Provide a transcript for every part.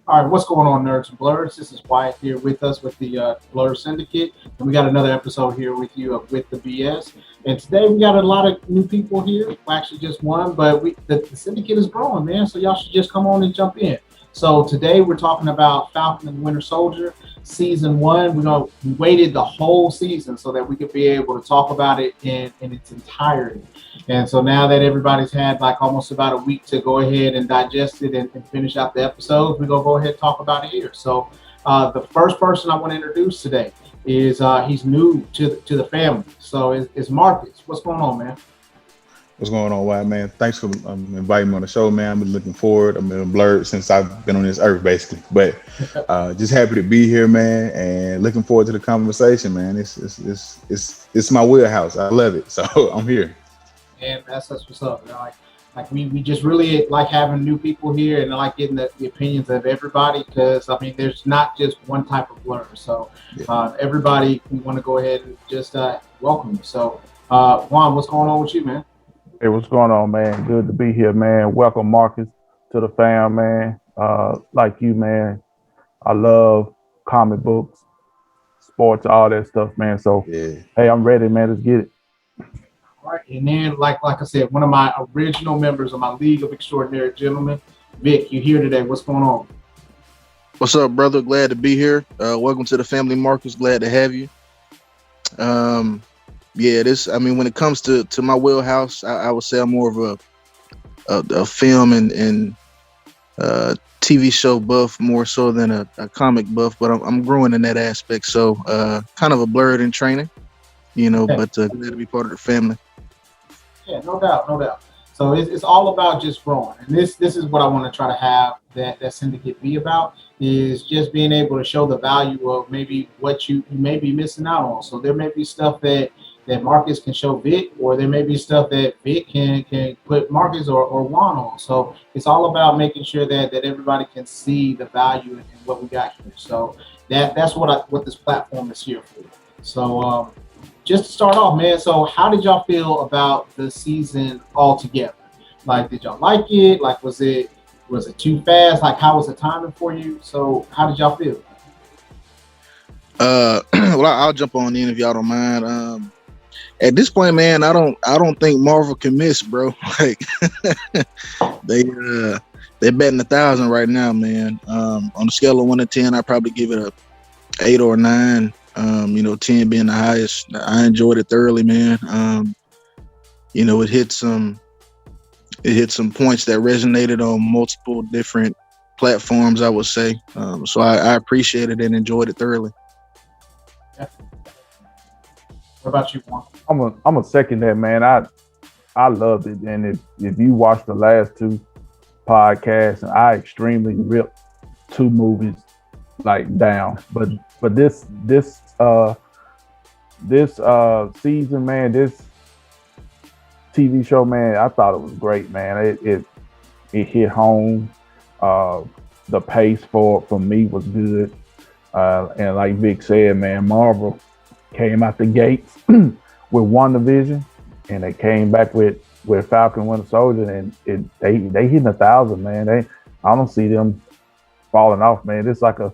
All right, what's going on, nerds and blurs? This is Wyatt here with us with the Blur Syndicate, and we got another episode here with you with the BS. And today we got a lot of new people here. Well, actually, just one, but the Syndicate is growing, man. So y'all should just come on and jump in. So today we're talking about Falcon and the Winter Soldier, season one. We waited the whole season so that we could be able to talk about it in its entirety. And so now that everybody's had like almost about a week to go ahead and digest it and finish out the episodes, we're gonna go ahead and talk about it here. So the first person I want to introduce today is he's new to the family. So it's Marcus. What's going on, man? What's going on, Wild Man? Thanks for inviting me on the show, man. I've been looking forward. I've been blurred since I've been on this earth, basically. But just happy to be here, man, and looking forward to the conversation, man. It's my wheelhouse. I love it, so I'm here. And that's what's up. You know, like we just really like having new people here and I like getting the opinions of everybody because I mean there's not just one type of blur. So everybody we want to go ahead and just welcome you. So Juan, what's going on with you, man? Hey, what's going on, man? Good to be here, man. Welcome, Marcus, to the fam, man. Like you, man, I love comic books, sports, all that stuff, man. So, hey, I'm ready, man. Let's get it. All right, and then like I said, one of my original members of my League of Extraordinary Gentlemen, Vic, you here today? What's going on? What's up, brother? Glad to be here. Welcome to the family, Marcus. Glad to have you. When it comes to my wheelhouse, I would say I'm more of a film and TV show buff more so than a comic buff, but I'm growing in that aspect. So kind of a blurred in training, but glad to be part of the family. Yeah, no doubt, no doubt. So it's all about just growing, and this is what I want to try to have that syndicate be about is just being able to show the value of maybe what you may be missing out on. So there may be stuff that Marcus can show Vic, or there may be stuff that Vic can put Marcus or Juan on. So it's all about making sure that everybody can see the value in what we got here. So that's what this platform is here for. So just to start off, man. So how did y'all feel about the season altogether? Like, did y'all like it? Like, was it too fast? Like, how was the timing for you? So how did y'all feel? Well, I'll jump on in if y'all don't mind. At this point, man, I don't think Marvel can miss, bro. Like they're betting 1,000 right now, man. On a scale of 1 to 10, I probably give it a 8 or 9. 10 being the highest. I enjoyed it thoroughly, man. It hit some points that resonated on multiple different platforms, I would say. So I appreciated it and enjoyed it thoroughly. What about you, Juan? I'm a second that, man. I loved it, and if you watch the last two podcasts, I extremely ripped two movies like down, but this season, man, this TV show, man, I thought it was great, man. It hit home. The pace for me was good, and like Vic said, man, Marvel came out the gates with WandaVision, and they came back with Falcon Winter Soldier, and they hitting 1,000, man. I don't see them falling off, man. It's like a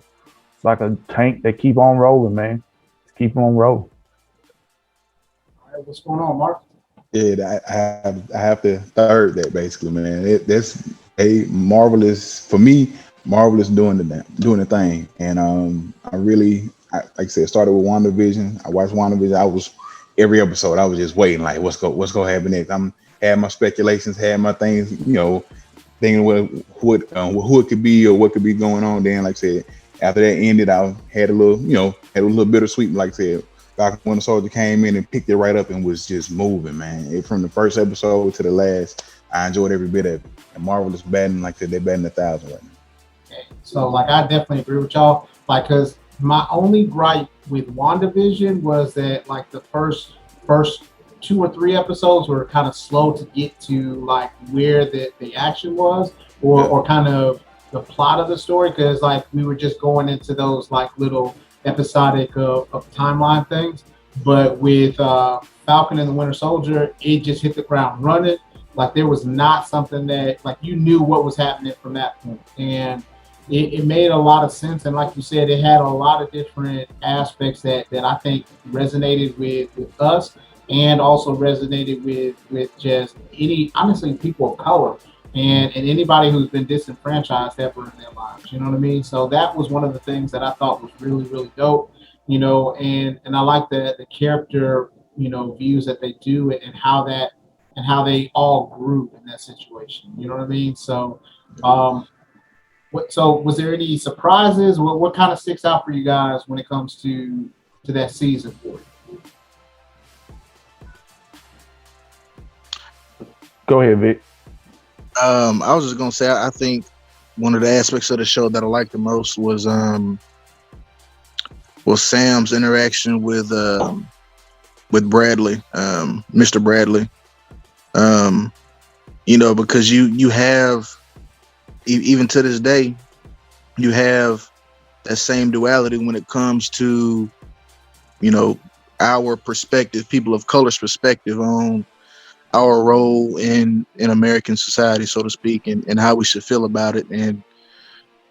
tank that keep on rolling, man. Just keep on rolling. All right, what's going on, Mark? Yeah, I have to third that basically, man. That's a marvelous for me. Marvelous doing the thing, and like I said, started with WandaVision. I watched WandaVision. I was every episode. I was just waiting, like, what's gonna happen next. Had my speculations, had my things, thinking who it could be or what could be going on. Then, like I said, after that ended, I had a little bittersweet. Like I said, Falcon Winter Soldier came in and picked it right up and was just moving, man. From the first episode to the last, I enjoyed every bit of it. And Marvel is batting, like I said, they're batting 1,000 right now. Okay. So, like, I definitely agree with y'all. Like, because my only gripe with WandaVision was that, like, the first 2 or 3 episodes were kind of slow to get to, like, where the action was or kind of the plot of the story, because, like, we were just going into those, like, little episodic of timeline things. But with Falcon and the Winter Soldier, it just hit the ground running. Like, there was not something that, like, you knew what was happening from that point. And it made a lot of sense, and like you said, it had a lot of different aspects that I think resonated with us, and also resonated with just any honestly people of color, and anybody who's been disenfranchised ever in their lives. You know what I mean? So that was one of the things that I thought was really dope. And I like the character views that they do, and how they all grew in that situation. You know what I mean? So. Um, so was there any surprises? What kind of sticks out for you guys when it comes to that season for you? Go ahead, Vic. I was just gonna say I think one of the aspects of the show that I liked the most was Sam's interaction with Bradley, Mr. Bradley. Um, because you have even to this day you have that same duality when it comes to you know our perspective, people of color's perspective on our role in American society, so to speak, and how we should feel about it. And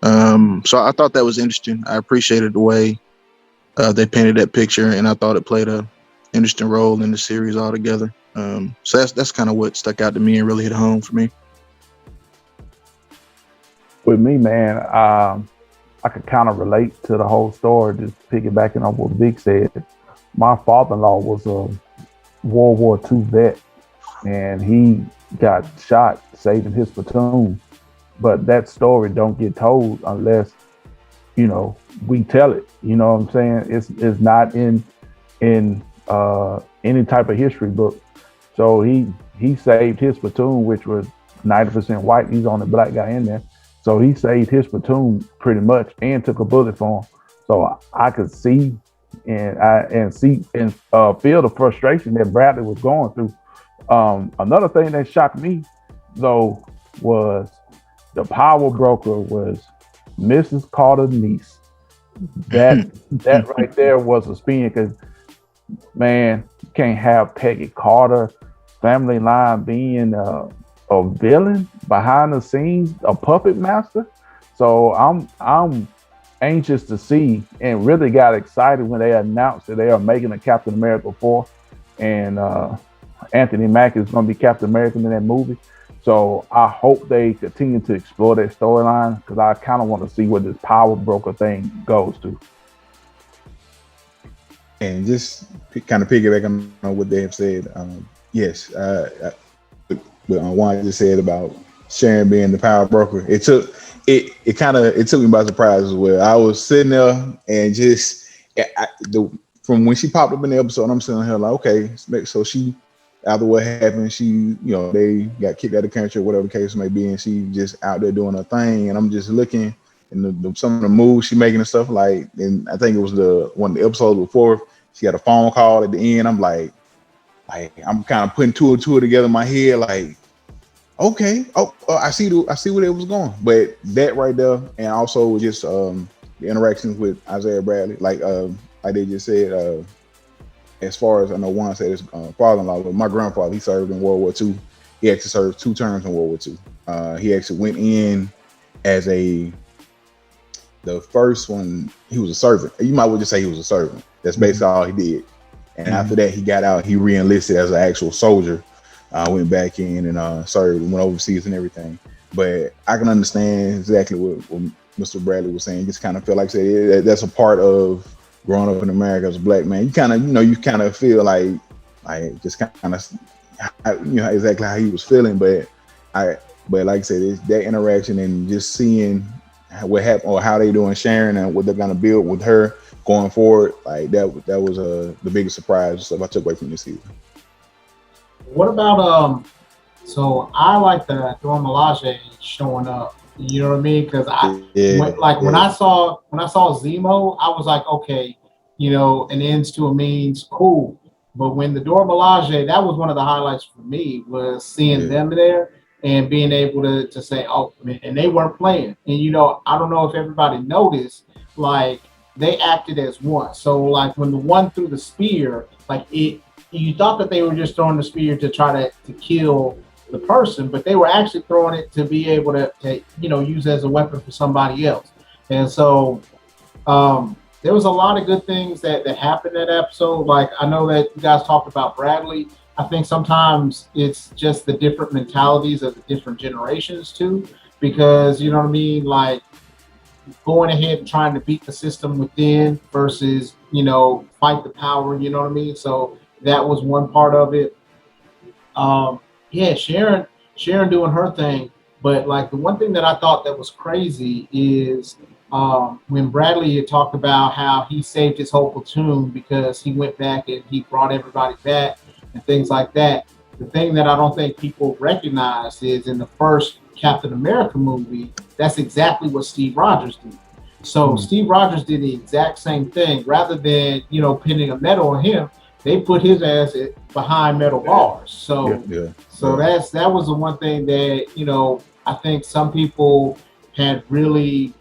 so I thought that was interesting. I appreciated the way they painted that picture, and I thought it played a interesting role in the series altogether. So that's kind of what stuck out to me and really hit home for me. With me, man, I could kind of relate to the whole story. Just piggybacking on what Vic said. My father-in-law was a World War II vet, and he got shot saving his platoon. But that story don't get told unless we tell it. You know what I'm saying? It's not in any type of history book. So he saved his platoon, which was 90% white. He's the only black guy in there. So he saved his platoon pretty much and took a bullet for him. So I could see and see and feel the frustration that Bradley was going through. Another thing that shocked me though was the power broker was Mrs. Carter's niece. That right there was a spin because man, you can't have Peggy Carter family line being a villain behind the scenes, a puppet master. So I'm anxious to see, and really got excited when they announced that they are making a Captain America 4, and Anthony Mackie is going to be Captain America in that movie. So I hope they continue to explore that storyline because I kind of want to see where this power broker thing goes to. And just kind of piggyback on what they have said. Yes, what Juan just said about Sharon being the power broker, it took me by surprise as well. I was sitting there and just from when she popped up in the episode, I'm sitting here like, okay, so she, after what happened, she, they got kicked out of the country or whatever the case may be, and she just out there doing her thing, and I'm just looking and some of the moves she making and stuff like, and I think it was one of the episodes before she got a phone call at the end. I'm like I'm kind of putting two and two together in my head, like, okay, I see where it was going. But that right there, and also just the interactions with Isaiah Bradley, like they just said, as far as I know, Juan said his father-in-law, but my grandfather, he served in World War II. He actually served 2 terms in World War II. He actually went in as the first one, he was a servant. You might well just say he was a servant. That's basically all he did. And after that, he got out. He re-enlisted as an actual soldier. Went back in and served, went overseas and everything. But I can understand exactly what Mr. Bradley was saying. Just kind of feel like I said that's a part of growing up in America as a black man. You kind of feel like just kind of exactly how he was feeling. But like I said, it's that interaction and just seeing what happened or how they doing Sharon and what they're gonna build with her going forward, like that was the biggest surprise stuff I took away from this season. What about so I like the Dora Milaje showing up. You know what I mean? Because when I saw Zemo, I was like, okay, an ends to a means, cool. But when the Dora Milaje, that was one of the highlights for me, was seeing them there and being able to say, oh, and they weren't playing. And I don't know if everybody noticed, like they acted as one. So like when the one threw the spear, like you thought that they were just throwing the spear to try to kill the person, but they were actually throwing it to be able to use as a weapon for somebody else. And so there was a lot of good things that happened in that episode. Like I know that you guys talked about Bradley. I think sometimes it's just the different mentalities of the different generations too, because you know what I mean, like going ahead and trying to beat the system within versus fight the power. You know what I mean? So that was one part of it. Yeah, Sharon doing her thing, but like the one thing that I thought that was crazy is when Bradley had talked about how he saved his whole platoon because he went back and he brought everybody back and things like that. The thing that I don't think people recognize is in the first Captain America movie, that's exactly what Steve Rogers did. So Steve Rogers did the exact same thing. Rather than pinning a medal on him, they put his ass behind metal bars. So that was the one thing that I think some people had really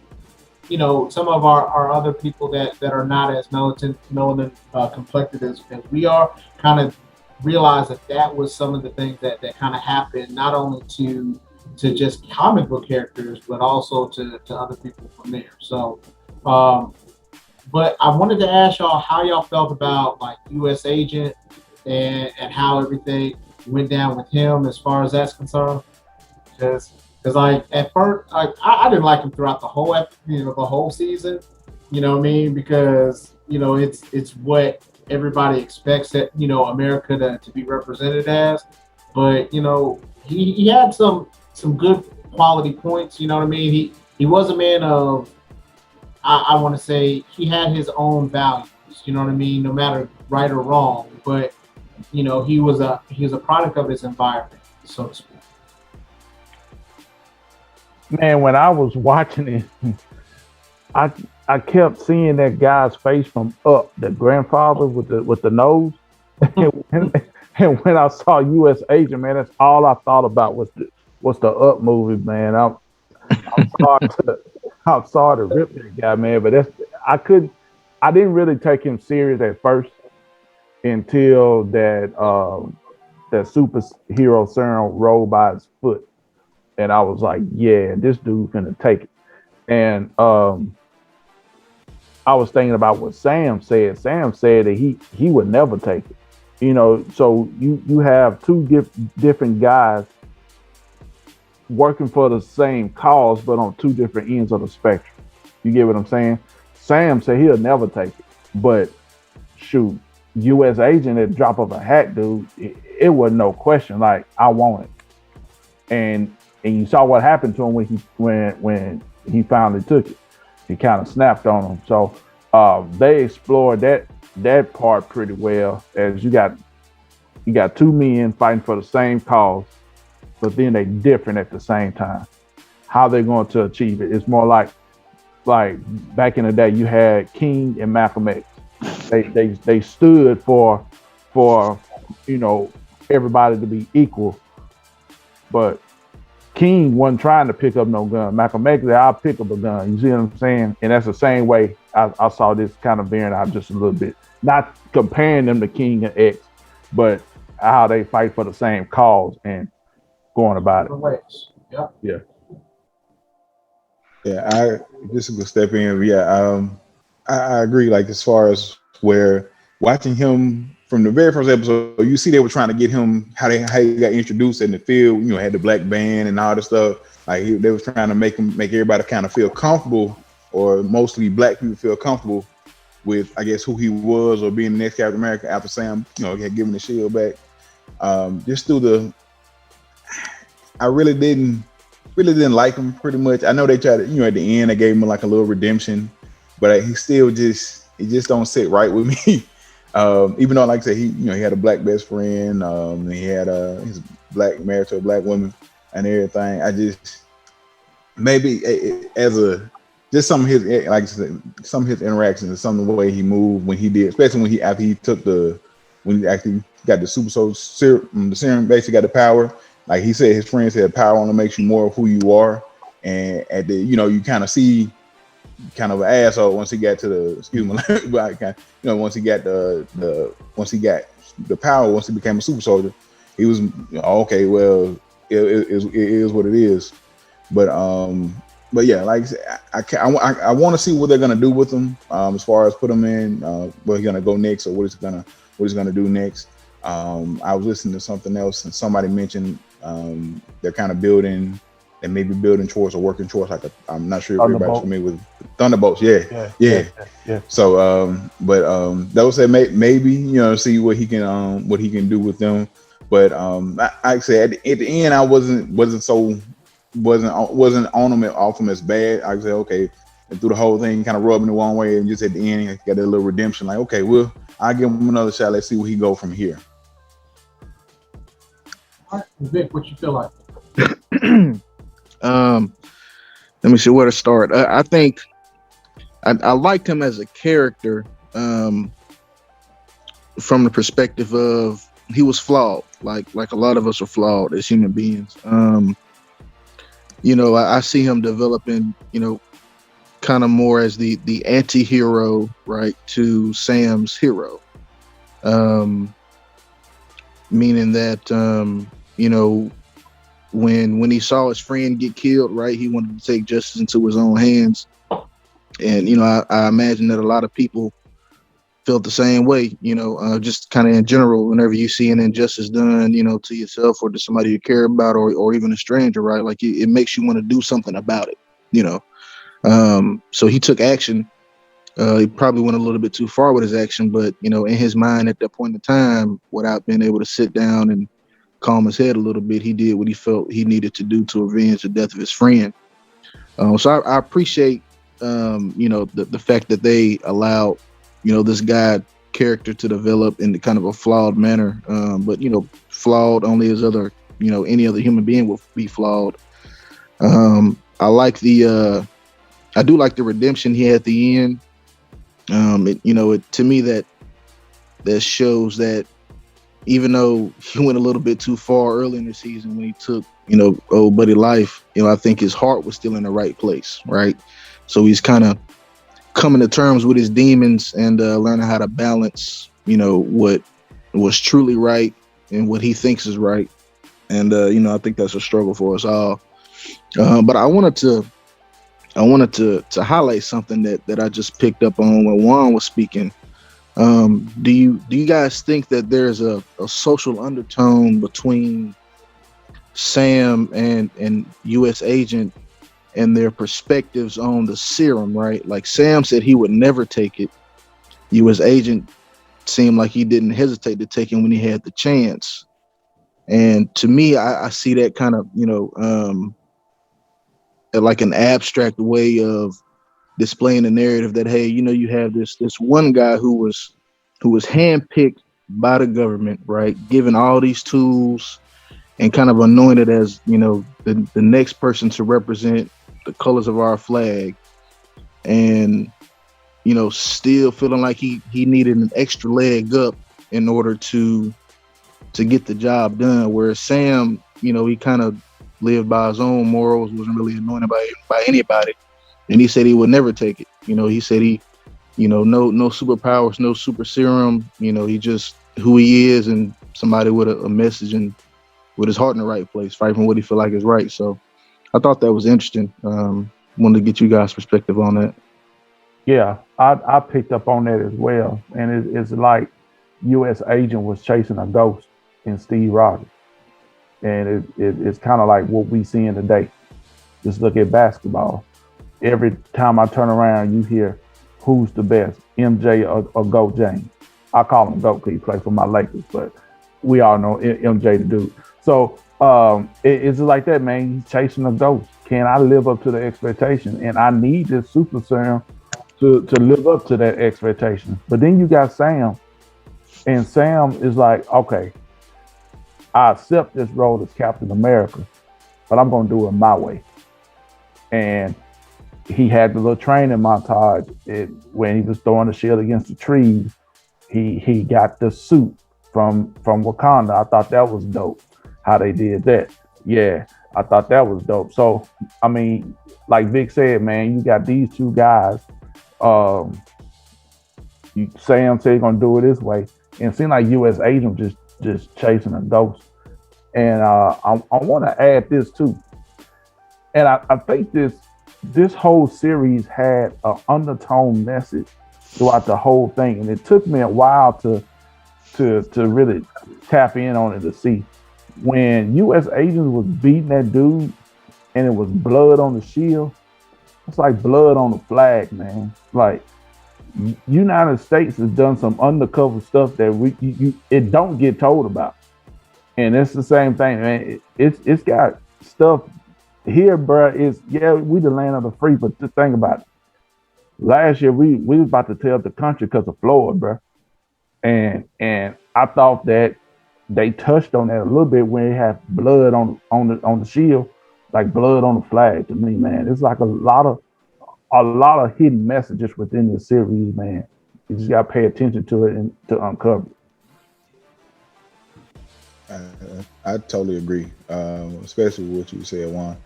some of our other people that are not as melanin complected as we are kind of realized that was some of the things that kind of happened not only to just comic book characters but also to other people from there. So but I wanted to ask y'all how y'all felt about like US Agent and how everything went down with him as far as that's concerned. Because like at first, like I didn't like him throughout the whole the whole season. You know what I mean? Because it's what everybody expects that America to be represented as. But he had some good quality points. You know what I mean? He was a man of I want to say he had his own values. You know what I mean? No matter right or wrong, but he was a product of his environment, so to speak. Man, when I was watching it, I kept seeing that guy's face from Up, the grandfather with the nose. and when I saw U.S. Agent, man, that's all I thought about was the Up movie, man. I'm sorry to rip that guy, man, but I didn't really take him serious at first until that superhero serum rolled by his foot. And I was like, yeah, this dude finna take it. And I was thinking about what Sam said. Sam said that he would never take it. So you have two different guys working for the same cause, but on two different ends of the spectrum. You get what I'm saying? Sam said he'll never take it. But shoot, U.S. Agent at the drop of a hat, dude, it was no question. Like, I want it. And you saw what happened to him when he finally took it. He kind of snapped on him. So they explored that part pretty well. As you got two men fighting for the same cause, but then they different at the same time. How they're going to achieve it? It's more like back in the day, you had King and Malcolm X. They stood for everybody to be equal, but King wasn't trying to pick up no gun. Malcolm X said, I'll pick up a gun. You see what I'm saying? And that's the same way I saw this kind of veering out just a little bit. Not comparing them to King and X, but how they fight for the same cause and going about it. Yeah. Yeah, I just to step in. Yeah, I agree. Like as far as where watching him from the very first episode, you see they were trying to get him how he got introduced in the field. Had the black band and all this stuff. Like they was trying to make everybody kind of feel comfortable, or mostly black people feel comfortable with, I guess, who he was or being the next Captain America after Sam, had given the shield back. Just through I really didn't like him pretty much. I know they tried to, at the end they gave him like a little redemption, but he still just don't sit right with me. Even though, like I said, he had a black best friend, and he had his black married to a black woman and everything. I just maybe just some of his, like I said, some of his interactions and some of the way he moved when he did, especially when he actually got the super soul serum, the serum basically got the power. Like he said, his friend said, power only makes you more of who you are. And at the, you kind of see kind of an asshole once he got to the, once he got once he got the power, once he became a super soldier, he was, okay, well, it is what it is. But yeah, like I said, I want to see what they're gonna do with them, as far as put them in, where he's gonna go next, or what he's gonna do next. I was listening to something else, and somebody mentioned they're kind of building. They may be building towards or working towards I'm not sure if everybody's familiar with Thunderbolts. Yeah. So, those say maybe see what he can do with them. But I said at the end, I wasn't on him off him as bad. I said okay, and through the whole thing, kind of rubbing the one way, and just at the end, got that little redemption. Like okay, well, I'll give him another shot. Let's see where he go from here. All right, Vic, what you feel like? Let me see where to start. I think I liked him as a character, from the perspective of he was flawed, like a lot of us are flawed as human beings. I see him developing, kind of more as the anti-hero, right, to Sam's hero. Meaning that when he saw his friend get killed, right, he wanted to take justice into his own hands. And I imagine that a lot of people felt the same way, just kind of in general, whenever you see an injustice done, to yourself or to somebody you care about, or even a stranger, right? Like it makes you want to do something about it, So he took action. He probably went a little bit too far with his action, but in his mind at that point in time, without being able to sit down and calm his head a little bit, he did what he felt he needed to do to avenge the death of his friend. So I appreciate, the fact that they allowed, this guy character to develop in the kind of a flawed manner. But flawed only as any other human being will be flawed. I do like the redemption he had at the end. To me that shows that even though he went a little bit too far early in the season when he took, old buddy life, I think his heart was still in the right place, right? So he's kind of coming to terms with his demons and learning how to balance, what was truly right and what he thinks is right. And, I think that's a struggle for us all. But I wanted to highlight something that I just picked up on when Juan was speaking. Do you guys think that there's a social undertone between Sam and U.S. Agent and their perspectives on the serum, right? Like Sam said he would never take it. U.S. Agent seemed like he didn't hesitate to take it when he had the chance. And to me, I see that kind of, like an abstract way of displaying the narrative that, hey, you have this one guy who was handpicked by the government, right, given all these tools and kind of anointed as the next person to represent the colors of our flag, and still feeling like he needed an extra leg up in order to get the job done, whereas Sam, he kind of lived by his own morals, wasn't really anointed by anybody. And he said he would never take it. He said no superpowers, no super serum. He just who he is, and somebody with a message and with his heart in the right place, fighting what he feel like is right. So I thought that was interesting. Wanted to get you guys' perspective on that. Yeah, I picked up on that as well. And it's like U.S. Agent was chasing a ghost in Steve Rogers. And it's kind of like what we seeing today. Just look at basketball. Every time I turn around, you hear who's the best, MJ or GOAT James. I call him GOAT because he plays for my Lakers, but we all know MJ the dude. So it's like that, man. He's chasing a ghost. Can I live up to the expectation? And I need this super serum to live up to that expectation. But then you got Sam, and Sam is like, okay, I accept this role as Captain America, but I'm going to do it my way. And he had the little training montage when he was throwing the shield against the trees. He got the suit from Wakanda. I thought that was dope, how they did that. Yeah, I thought that was dope. So, I mean, like Vic said, man, you got these two guys. Sam said he's going to do it this way. And it seemed like U.S. Agent just chasing a ghost. And I want to add this too. And I think this whole series had an undertone message throughout the whole thing, and it took me a while to really tap in on it to see when U.S. agents was beating that dude, and it was blood on the shield. It's like blood on the flag, man. Like United States has done some undercover stuff that it don't get told about, and it's the same thing, man. It's got stuff here, bro. Is yeah, we the land of the free, but just think about it. Last year we was about to tear up the country because of Florida, bro. And I thought that they touched on that a little bit when they have blood on the shield, like blood on the flag. To me, man, it's like a lot of hidden messages within the series, man. You just gotta pay attention to it and to uncover it. I totally agree, especially with what you said, Juan.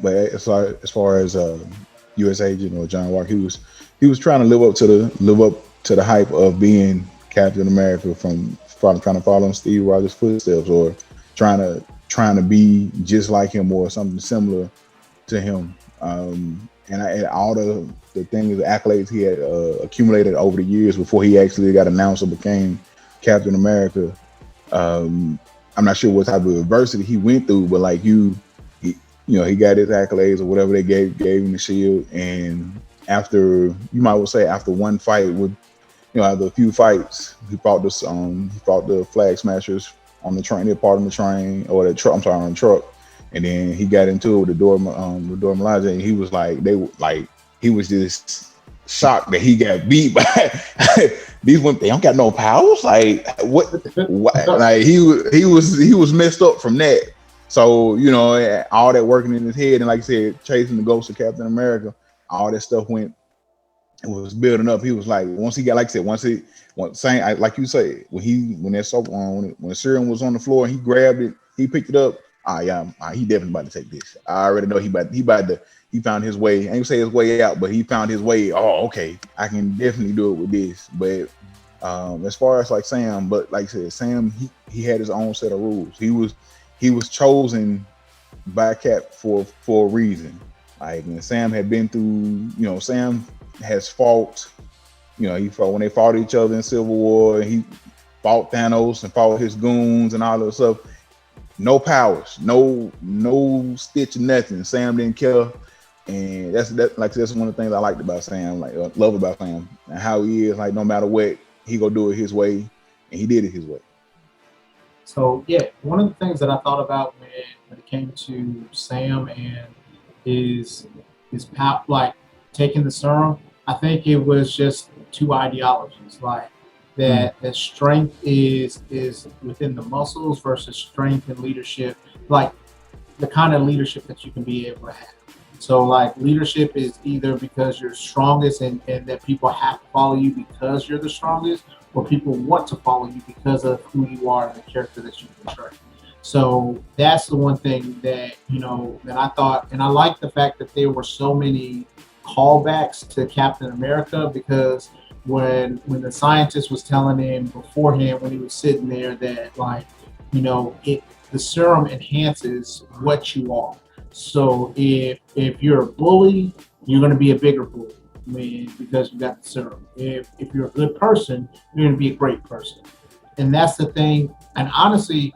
But as far as U.S. agent or John Walker, he was trying to live up to the hype of being Captain America from trying to follow in Steve Rogers' footsteps, or trying to be just like him or something similar to him. And all the things, the accolades he had accumulated over the years before he actually got announced or became Captain America. I'm not sure what type of adversity he went through, but like he got his accolades or whatever they gave him the shield. And after, you might well say, after one fight with, after a few fights, he fought the Flag Smashers on the train. They're part of the train, or the truck. I'm sorry, on the truck. And then he got into it with the Dora Milaje, and he was like, he was just shocked that he got beat by these women. They don't got no powers. Like what? Like he was messed up from that. So all that working in his head, and like I said, chasing the ghost of Captain America, all that stuff was building up. He was like, once he got, like I said, like you say, when the serum was on the floor and he grabbed it, he picked it up. He definitely about to take this. I already know he found his way. I ain't gonna say his way out, but he found his way. Oh, okay, I can definitely do it with this. But as far as like Sam, but like I said, Sam, he had his own set of rules. He was chosen by Cap for a reason. Like, and Sam had been through, Sam has fought, he fought when they fought each other in Civil War, and he fought Thanos and fought his goons and all that stuff. No powers, no stitch, nothing. Sam didn't care, and that's one of the things I liked about Sam, like love about Sam, and how he is. Like, no matter what, he gonna do it his way, and he did it his way. So yeah, one of the things that I thought about when it came to Sam and his power, like taking the serum, I think it was just two ideologies, like that strength is within the muscles versus strength and leadership, like the kind of leadership that you can be able to have. So like leadership is either because you're strongest and that people have to follow you because you're the strongest, or people want to follow you because of who you are and the character that you portray. So that's the one thing that that I thought, and I like the fact that there were so many callbacks to Captain America, because when the scientist was telling him beforehand when he was sitting there that the serum enhances what you are. So if you're a bully, you're going to be a bigger bully, because you got the serum. If you're a good person, you're going to be a great person. And that's the thing. And honestly,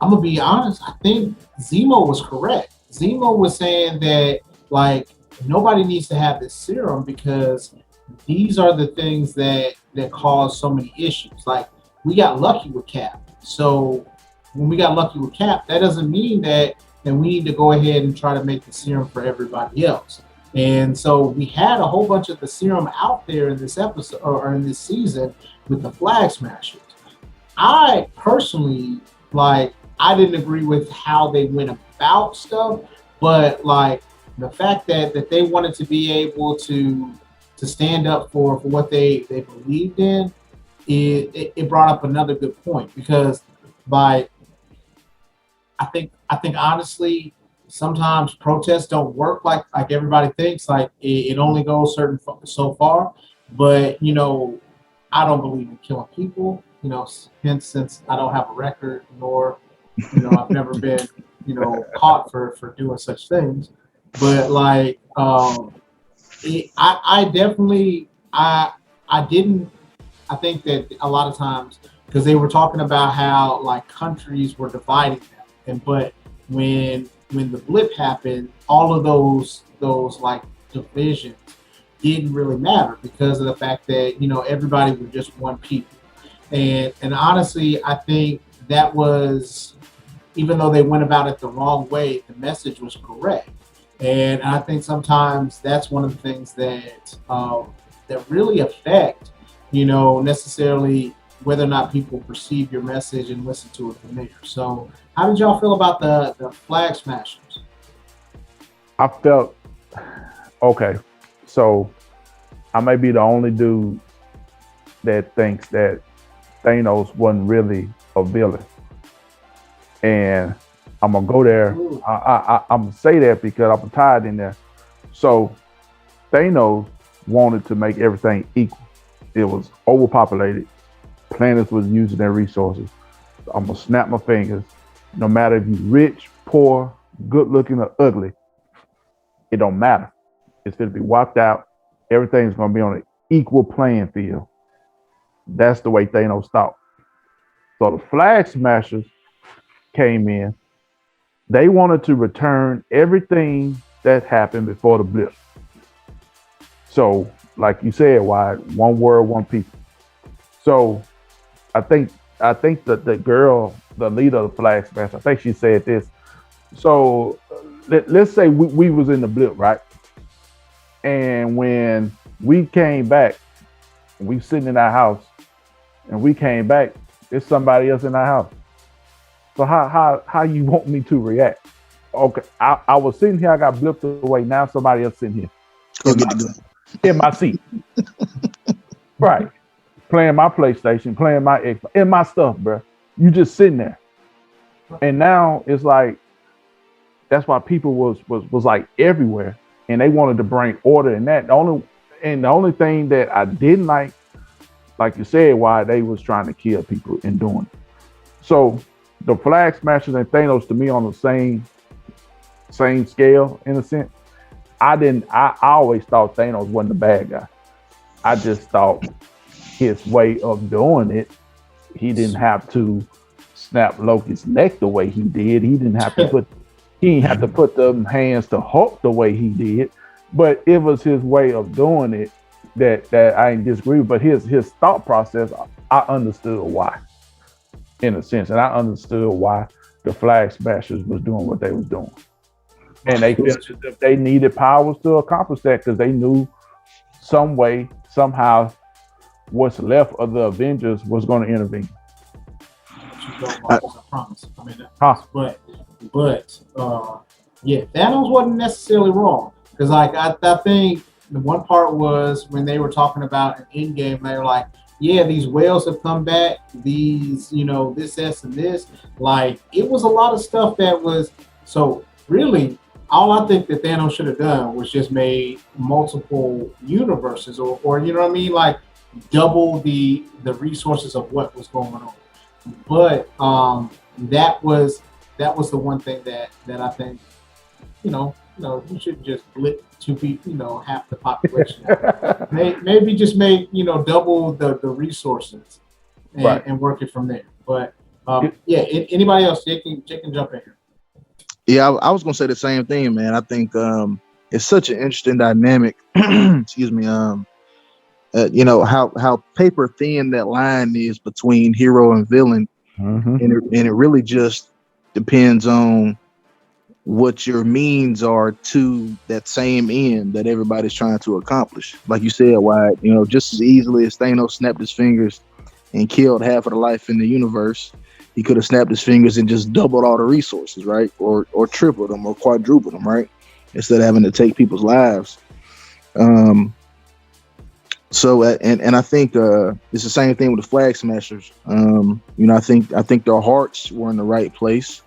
I'm going to be honest, I think Zemo was correct. Zemo was saying that like nobody needs to have this serum because these are the things that cause so many issues. Like, we got lucky with Cap. So when we got lucky with Cap, that doesn't mean that we need to go ahead and try to make the serum for everybody else. And so we had a whole bunch of the serum out there in this episode or in this season with the Flag Smashers. I personally, I didn't agree with how they went about stuff, but like the fact that they wanted to be able to stand up for what they believed in, it brought up another good point, because I think honestly, sometimes protests don't work like everybody thinks. Like it only goes so far, but I don't believe in killing people. Hence, since I don't have a record, nor I've never been, caught for doing such things. But like, I definitely, I didn't. I think that a lot of times because they were talking about how like countries were dividing them, but when the blip happened, all of those like divisions didn't really matter because of the fact that everybody was just one people. And honestly, I think that was, even though they went about it the wrong way, the message was correct. And I think sometimes that's one of the things that really affect, necessarily whether or not people perceive your message and listen to it from there. So, how did y'all feel about the flag smashers? I felt okay. So I may be the only dude that thinks that Thanos wasn't really a villain, and I'm gonna go there. I'm gonna say that because I'm tied in there. So Thanos wanted to make everything equal. It was overpopulated. Planets was using their resources. I'm gonna snap my fingers. No matter if you're rich, poor, good looking, or ugly, it don't matter. It's gonna be wiped out. Everything's gonna be on an equal playing field. That's the way Thanos thought. So the Flag Smashers came in. They wanted to return everything that happened before the blip. So, like you said, why one world, one people. So, I think that the girl, the leader of the Flag Smashers, I think she said this. So, let's say we was in the blip, right? And when we came back, we sitting in our house, and we came back, there's somebody else in our house. So how you want me to react? Okay, I was sitting here, I got blipped away. Now somebody else sitting here in my seat, right? Playing my PlayStation, playing my Xbox, in my stuff, bro. You just sitting there, and now it's like that's why people was like everywhere, and they wanted to bring order in that. The only thing that I didn't like you said, why they was trying to kill people and doing it. So the Flag Smashers and Thanos to me on the same scale in a sense. I always thought Thanos wasn't the bad guy. I just thought his way of doing it, he didn't have to snap Loki's neck the way he did. He didn't have to put them hands to Hulk the way he did. But it was his way of doing it that I didn't disagree with. But his thought process, I understood why. In a sense, and I understood why the Flag Smashers was doing what they was doing, and they felt as if they needed powers to accomplish that because they knew some way, somehow, what's left of the Avengers was going to intervene. I promise. I mean, but yeah, Thanos wasn't necessarily wrong because like I think the one part was when they were talking about an Endgame, they were like, yeah, these whales have come back, these, this, and this. Like, it was a lot of stuff that was, so really, all I think that Thanos should have done was just made multiple universes or you know what I mean? Like, double the resources of what was going on. But that was the one thing that I think, you shouldn't just blip two people, half the population. Maybe just make, double the resources and, Right. and work it from there. But yeah, anybody else, Jake can jump in here. Yeah, I was gonna say the same thing, man. I think it's such an interesting dynamic. Excuse me. How paper thin that line is between hero and villain, Mm-hmm. and it really just depends on what your means are to that same end that everybody's trying to accomplish. Like you said, why just as easily as Thanos snapped his fingers and killed half of the life in the universe, he could have snapped his fingers and just doubled all the resources, right? Or tripled them or quadrupled them, right? Instead of having to take people's lives. So I think it's the same thing with the Flag Smashers. I think their hearts were in the right place.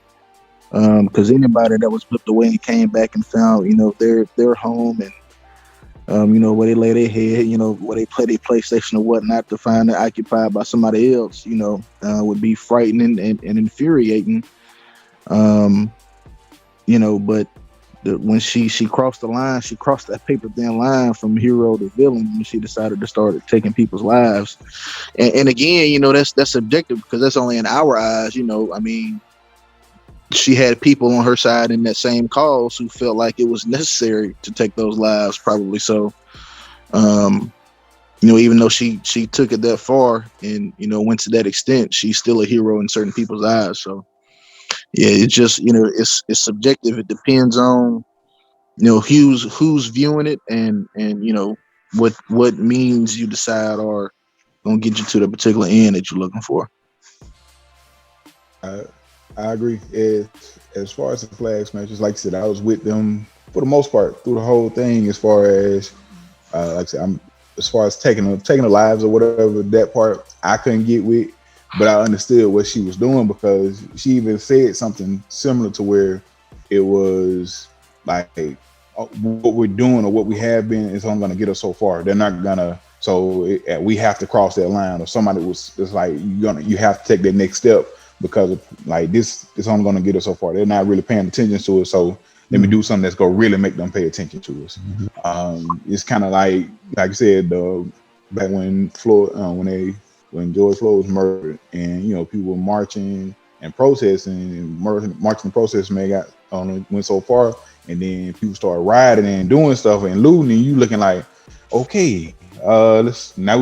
Because anybody that was flipped away and came back and found, their home and where they lay their head, where they play their PlayStation or whatnot, to find it occupied by somebody else, would be frightening and infuriating. Um, but when she crossed the line, she crossed that paper thin line from hero to villain when she decided to start taking people's lives. And again, that's subjective because that's only in our eyes. I mean, she had people on her side in that same cause who felt like it was necessary to take those lives, probably so. Um, even though she took it that far and went to that extent, she's still a hero in certain people's eyes. So yeah, it just it's subjective. It depends on who's viewing it and what means you decide are gonna get you to the particular end that you're looking for. I, I agree. As far as the flag matches, like I said, I was with them for the most part through the whole thing. As far as like I said, as far as taking the lives or whatever, that part I couldn't get with, but I understood what she was doing because she even said something similar to where it was like what we're doing or what we have been is only going to get us so far. They're not gonna. So we have to cross that line, or somebody was it's like you have to take that next step because of, like this is only going to get us so far. They're not really paying attention to it, so let me do something that's going to really make them pay attention to us. It's kind of like I said, back when Floyd, when George Floyd was murdered, and people were marching and protesting, and marching and protesting, went so far, and then people started rioting and doing stuff and looting, and you looking like, okay, let's now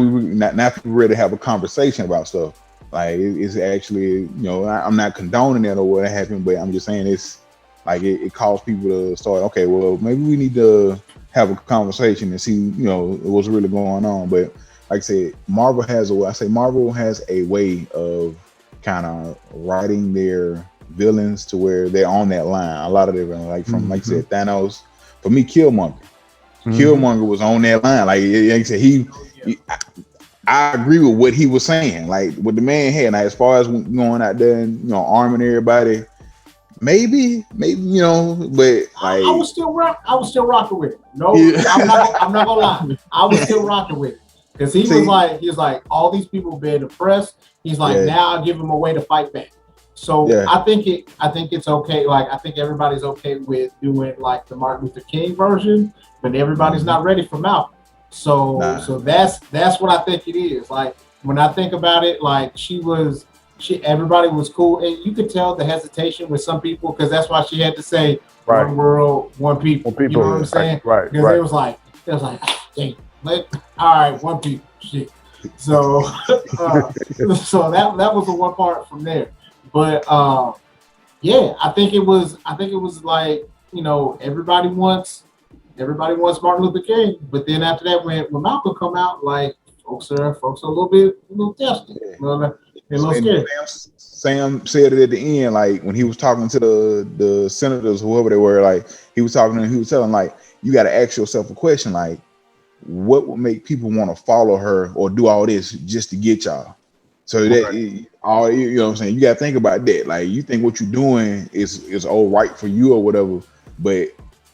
people ready to have a conversation about stuff. Like it's actually, I'm not condoning that or what happened, but I'm just saying it's like it caused people to start. Okay, well, maybe we need to have a conversation and see, what's really going on. But like I said, Marvel has a way of kind of writing their villains to where they're on that line. A lot of them, like from like I said, Thanos. For me, Killmonger. Killmonger was on that line. Like I said, I agree with what he was saying. Like what the man had. Like, as far as going out there and arming everybody, maybe but like I was still rocking with it. No, I'm not gonna lie. I was still rocking with it because he was like all these people being oppressed. He's like now I'll give them a way to fight back. So I think it's okay. Like I think everybody's okay with doing like the Martin Luther King version, but everybody's not ready for Malcolm. So that's what I think it is. Like when I think about it, like everybody was cool, and you could tell the hesitation with some people because that's why she had to say one world, one people. You know what I'm saying? Right. Because it was like, dang, all right, one people, shit. So so that was the one part from there. But I think it was like everybody wants Martin Luther King, but then after that, when Malcolm come out, like folks are a little testy, a little scared. Sam said it at the end, like when he was talking to the senators, whoever they were, like he was talking to them, he was telling like you got to ask yourself a question, like what would make people want to follow her or do all this just to get y'all? So that all what I'm saying, you got to think about that. Like you think what you're doing is all right for you or whatever, but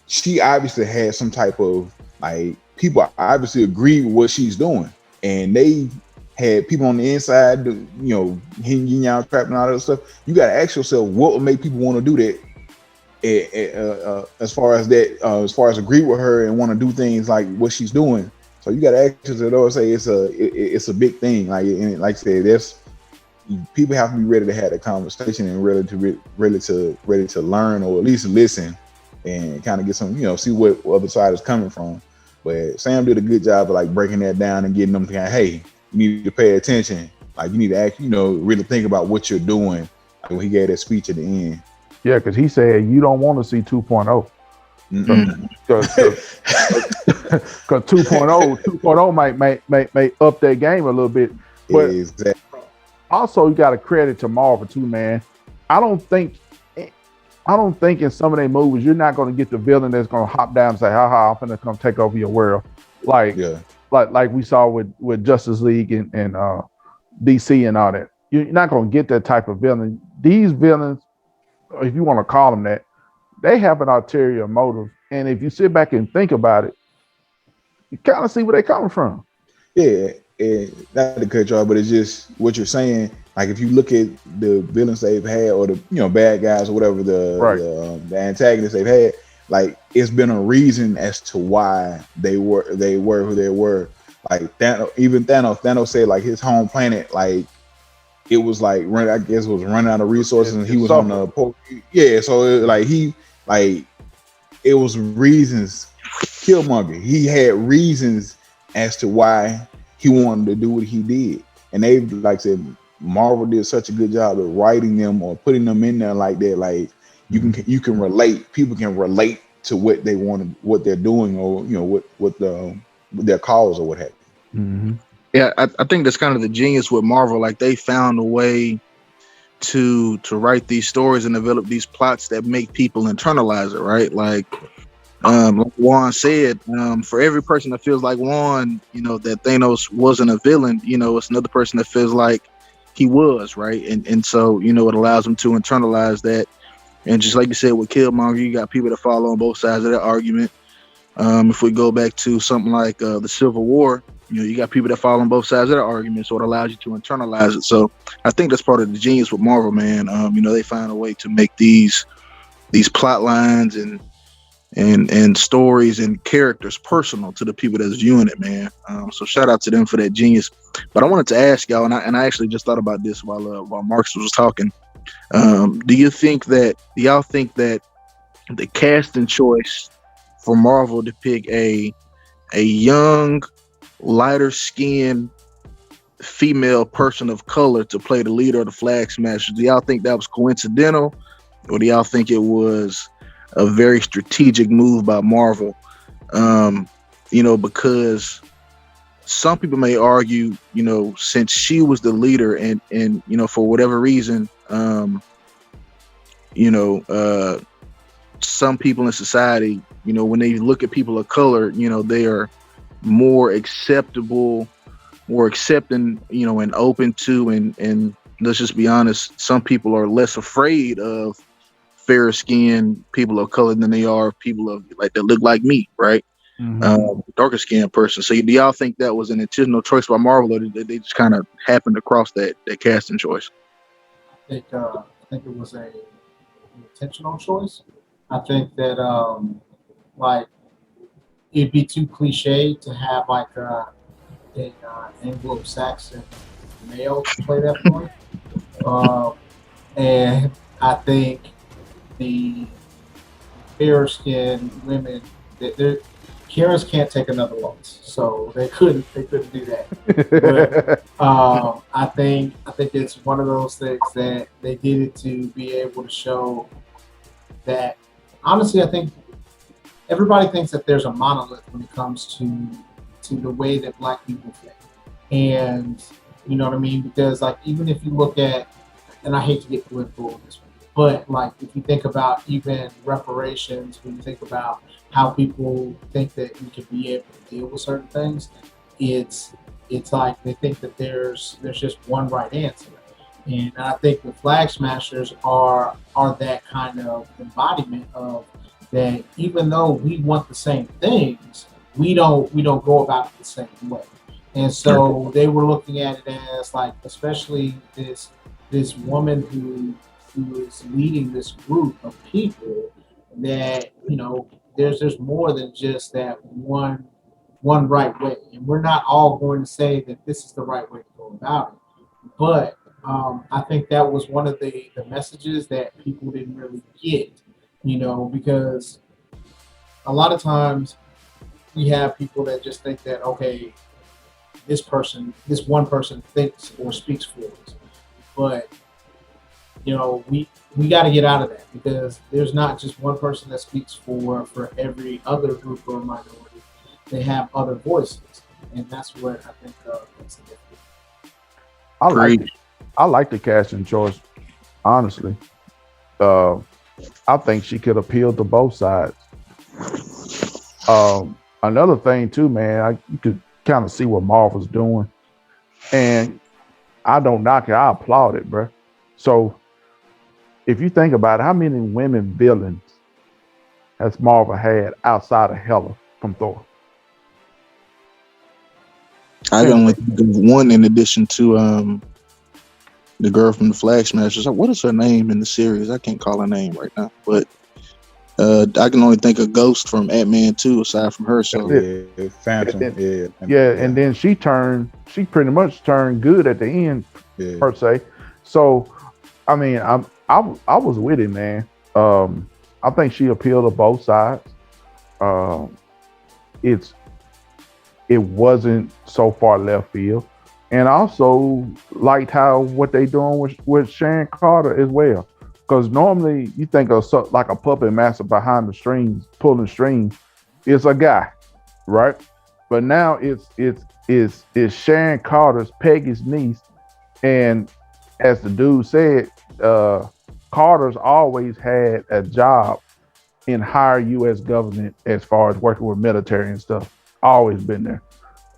she obviously had some type of like people obviously agree with what she's doing, and they had people on the inside, hitting y'all, trapping all that stuff. You got to ask yourself what would make people want to do that. As far as agree with her and want to do things like what she's doing. So you got to ask yourself. I always say it's a big thing. Like I said, people have to be ready to have the conversation and ready to learn or at least listen and kind of get some, see what other side is coming from. But Sam did a good job of like breaking that down and getting them to kind of, hey, you need to pay attention. Like you need to act, really think about what you're doing. Like when he gave that speech at the end. Yeah, because he said you don't want to see 2.0. Because 2.0 might up their game a little bit. But exactly. Also, you got to credit to Marvel too, man. I don't think in some of their movies you're not going to get the villain that's going to hop down and say, "Ha, I'm going to come take over your world," like we saw with Justice League and DC and all that. You're not going to get that type of villain. These villains, if you want to call them that, they have an ulterior motive, and if you sit back and think about it, you kind of see where they're coming from. Yeah, not to cut you off, but it's just what you're saying. Like if you look at the villains they've had, or the bad guys or whatever, Right. the antagonists they've had, like it's been a reason as to why they were who they were. Like Thanos, even Thanos said like his home planet, like it was like I guess it was running out of resources, and he It was on suffered. the yeah. So like it was reasons. Killmonger, he had reasons as to why he wanted to do what he did, and they like I said, Marvel did such a good job of writing them or putting them in there like that. Like you can relate. People can relate to what they want, what they're doing, or what their cause or what have you. Mm-hmm. Yeah, I think that's kind of the genius with Marvel. Like they found a way to write these stories and develop these plots that make people internalize it, right? Like Juan said, for every person that feels like Juan, that Thanos wasn't a villain, it's another person that feels like he was, right? And so, it allows them to internalize that. And just like you said with Killmonger, you got people that follow on both sides of that argument. If we go back to something like the Civil War, you got people that follow on both sides of that argument, so it allows you to internalize it. So I think that's part of the genius with Marvel, man. They find a way to make these plot lines and stories and characters personal to the people that's viewing it, man. So shout out to them for that genius. But I wanted to ask y'all, and I actually just thought about this while Marcus was talking. Do y'all think that the casting choice for Marvel to pick a young, lighter skinned female person of color to play the leader of the Flag Smashers, do y'all think that was coincidental, or do y'all think it was a very strategic move by Marvel? Because some people may argue, since she was the leader and for whatever reason, some people in society, when they look at people of color, they are more acceptable, more accepting, and open to, and let's just be honest, some people are less afraid of fairer skinned people of color than they are people of like that look like me, right? Mm-hmm. Darker skinned person. So do y'all think that was an intentional choice by Marvel, or did they just kind of happened across that casting choice? I think it was a intentional choice. I think that like it'd be too cliche to have like a Anglo-Saxon male to play that part, uh, and I think the fair skinned women that they're Karens can't take another loss, so they couldn't do that. But I think it's one of those things that they did it to be able to show that honestly I think everybody thinks that there's a monolith when it comes to the way that black people think. And you know what I mean? Because like even if you look at, and I hate to get political in this one, but like if you think about even reparations, when you think about how people think that you can be able to deal with certain things, it's it's like they think that there's just one right answer. And I think the flag smashers are that kind of embodiment of that. Even though we want the same things, we don't go about it the same way. And so they were looking at it as like, especially this woman who is leading this group of people, that there's more than just that one right way, and we're not all going to say that this is the right way to go about it. But I think that was one of the messages that people didn't really get, because a lot of times we have people that just think that, okay, this one person thinks or speaks for us, but we got to get out of that, because there's not just one person that speaks for every other group or minority. They have other voices, and that's what I think makes a difference. I like Preach. it. I like the casting choice, honestly. Uh, I think she could appeal to both sides. Another thing too, man, you could kind of see what Marvel's doing, and I don't knock it. I applaud it, bro. So if you think about it, how many women villains has Marvel had outside of Hela from Thor? I can only think of one in addition to the girl from the Flag Smashers. What is her name in the series? I can't call her name right now, but I can only think of Ghost from Ant-Man 2 aside from her. So Yeah, Phantom. And then she pretty much turned good at the end, yeah. per se. So, I mean, I was with it, man. I think she appealed to both sides. Um, it wasn't so far left field, and also liked how what they doing with Sharon Carter as well. Because normally you think of like a puppet master behind the strings, pulling strings, it's a guy, right? But now it's Sharon Carter's Peggy's niece, and as the dude said, Carter's always had a job in higher U.S. government as far as working with military and stuff. Always been there,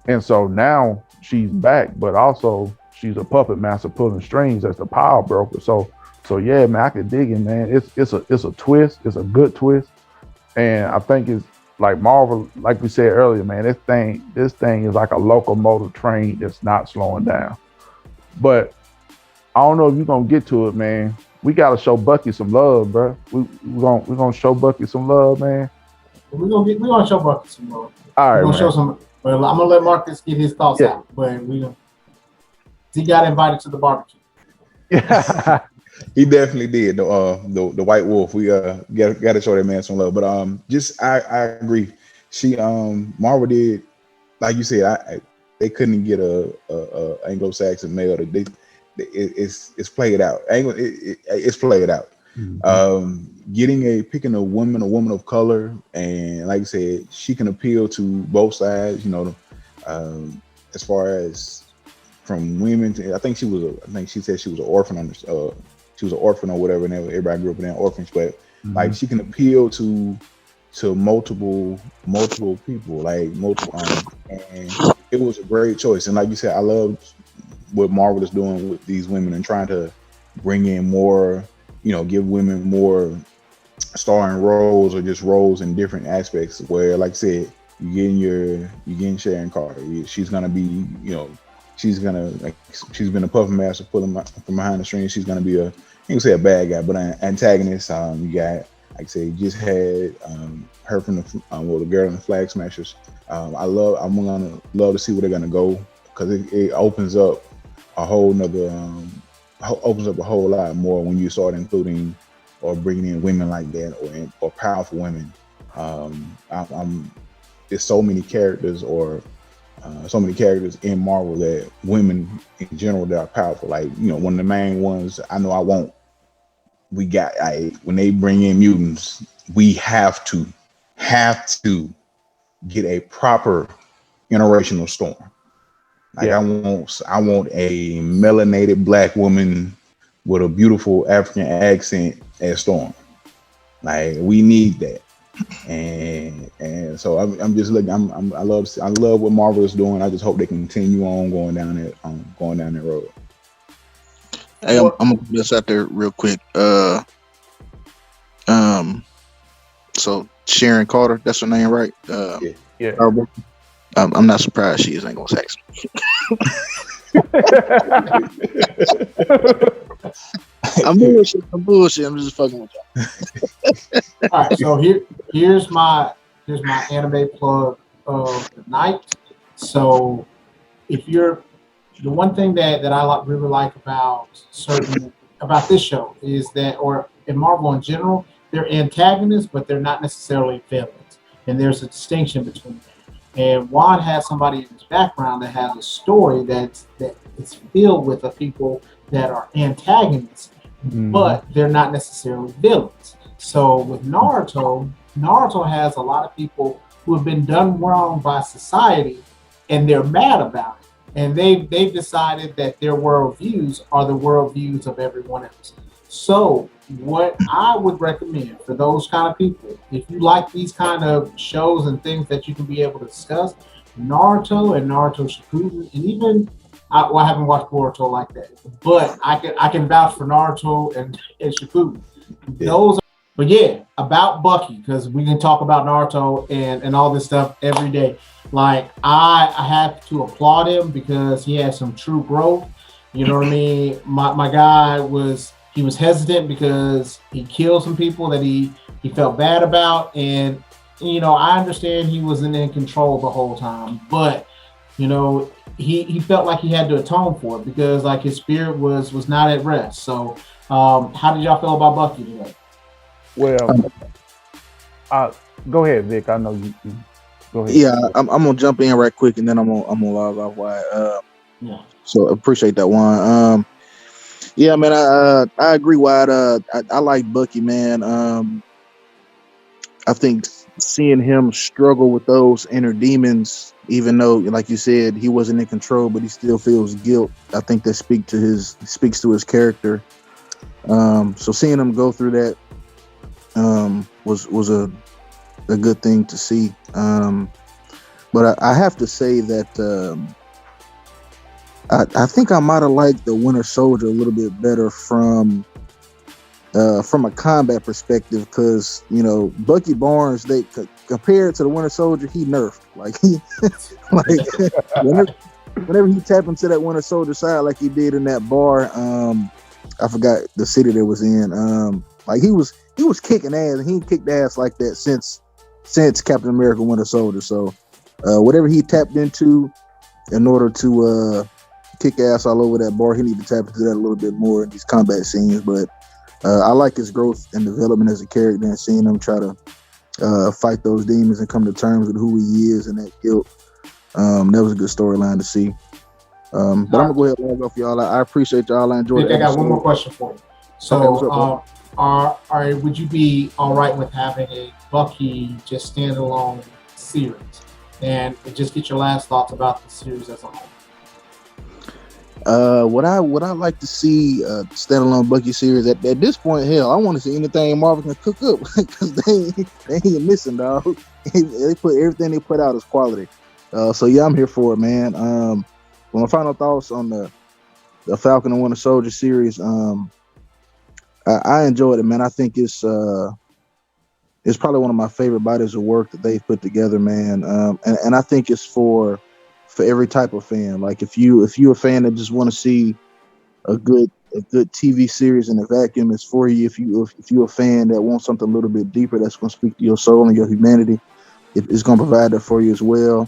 and so now she's back, but also she's a puppet master pulling strings as the power broker. So yeah, man, I can dig it, man. It's a twist. It's a good twist, and I think it's like Marvel, like we said earlier, man. This thing is like a locomotive train that's not slowing down. But I don't know if you're gonna get to it, man. We gotta show Bucky some love, bro. We're gonna show Bucky some love, man. We're gonna show Bucky some love. All right, We're gonna man. show some. Well, I'm gonna let Marcus get his thoughts Yeah. out, but he got invited to the barbecue. Yeah. He definitely did. The White Wolf. We got to show that man some love. But just I agree. She Marvel did, like you said. They couldn't get a Anglo-Saxon male to it's played out. It's played out. Picking a woman of color, and like I said, she can appeal to both sides. You know, as far as from women to, I think she said she was an orphan on the. She was an orphan or whatever, and everybody grew up in an orphanage. But like she can appeal to multiple people, like multiple, and it was a great choice. And like you said, I love what Marvel is doing with these women and trying to bring in more, give women more starring roles or just roles in different aspects. Where, like I said, you getting Sharon Carter. She's gonna be, she's been a puppet master pulling from behind the strings. She's gonna be you can say a bad guy, but an antagonist. You got, like I said, you just had her from the girl in the Flag Smashers. I'm gonna love to see where they're gonna go, because it opens up a whole lot more when you start including or bringing in women like that, or powerful women. There's so many characters in Marvel that women in general that are powerful. Like, one of the main ones I know when they bring in mutants, we have to get a proper generational Storm. Like, I want a melanated black woman with a beautiful African accent as Storm. Like, we need that. And so I'm just looking. I love what Marvel is doing. I just hope they continue on going down that road. Hey, I'm gonna put this out there real quick. So Sharon Carter, that's her name, right? Yeah. I'm not surprised she is Anglo-Saxon. I'm bullshit. I'm just fucking with y'all. All right, so here's my anime plug of the night. So if you're the one thing that I really like about this show is that, or in Marvel in general, they're antagonists, but they're not necessarily villains, and there's a distinction between them. And Juan has somebody in his background that has a story that is filled with the people that are antagonists, but they're not necessarily villains. So with Naruto has a lot of people who have been done wrong by society, and they're mad about it. And they've decided that their worldviews are the worldviews of everyone else. So what I would recommend for those kind of people, if you like these kind of shows and things that you can be able to discuss, Naruto and Naruto Shippuden, and even I haven't watched Boruto like that, but I can vouch for Naruto and Shippuden. Yeah. Those But yeah, about Bucky, because we can talk about Naruto and all this stuff every day. Like I have to applaud him because he had some true growth. You know what I mean? My guy was hesitant because he killed some people that he felt bad about, and I understand he wasn't in control the whole time, but he felt like he had to atone for it because like his spirit was not at rest. So how did y'all feel about Bucky today? Well, go ahead, Vic. I know you go ahead. Yeah, I'm gonna jump in right quick, and then I'm gonna log off. Why? Yeah. So appreciate that one. Yeah, man, I agree. Why? I like Bucky, man. I think seeing him struggle with those inner demons, even though, like you said, he wasn't in control, but he still feels guilt. I think that speaks to his character. So seeing him go through that was a good thing to see. But I have to say that I think I might have liked the Winter Soldier a little bit better from a combat perspective, because Bucky Barnes, they compared to the Winter Soldier, he nerfed like he like whenever he tapped into that Winter Soldier side like he did in that bar. I forgot the city that was in. Like he was kicking ass, and he kicked ass like that since Captain America Winter Soldier. So whatever he tapped into in order to kick ass all over that bar, he need to tap into that a little bit more in these combat scenes. But I like his growth and development as a character, and seeing him try to fight those demons and come to terms with who he is and that guilt. That was a good storyline to see. But I'm gonna go ahead and log off, y'all. I appreciate y'all. I enjoyed it. I got one more question for you. So, okay, would you be all right with having a Bucky just standalone series, and just get your last thoughts about the series as a whole? What I like to see standalone Bucky series at this point. Hell, I want to see anything Marvel can cook up because they ain't missing, dog. They put everything they put out as quality. So yeah, I'm here for it, man. Well, my final thoughts on the Falcon and Winter Soldier series. I enjoyed it, man. I think it's probably one of my favorite bodies of work that they've put together, man. And I think it's for every type of fan. Like if you're a fan that just want to see a good TV series in a vacuum, it's for you. If you're a fan that wants something a little bit deeper that's going to speak to your soul and your humanity, it's going to provide that for you as well.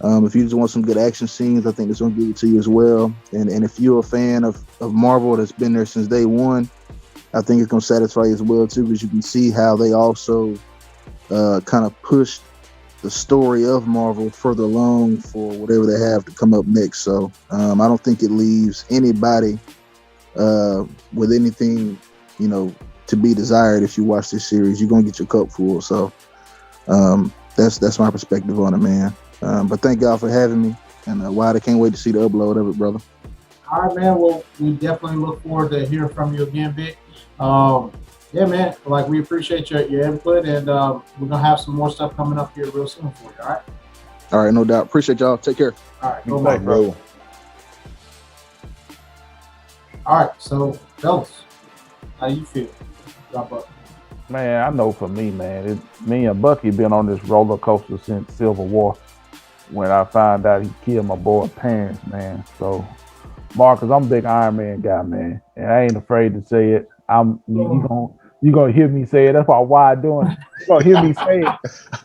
If you just want some good action scenes, I think it's going to give it to you as well. And if you're a fan of Marvel that's been there since day one, I think it's going to satisfy you as well too, because you can see how they also kind of pushed the story of Marvel further along for whatever they have to come up next. So I don't think it leaves anybody with anything, to be desired. If you watch this series, you're gonna get your cup full. So that's my perspective on it, man. But thank y'all for having me, and Wild, I can't wait to see the upload of it, brother. All right, man. Well, we definitely look forward to hearing from you again, Vic. Yeah, man. Like we appreciate your input, and we're gonna have some more stuff coming up here real soon for you. All right. All right, no doubt. Appreciate y'all. Take care. All right, go back, bro. All right, so fellas, how do you feel about Bucky? Man, I know for me, man, me and Bucky been on this roller coaster since Civil War. When I found out he killed my boy's parents, man. So, Marcus, I'm a big Iron Man guy, man, and I ain't afraid to say it. You gonna hear me say it. That's why I'm doing. You gonna hear me say it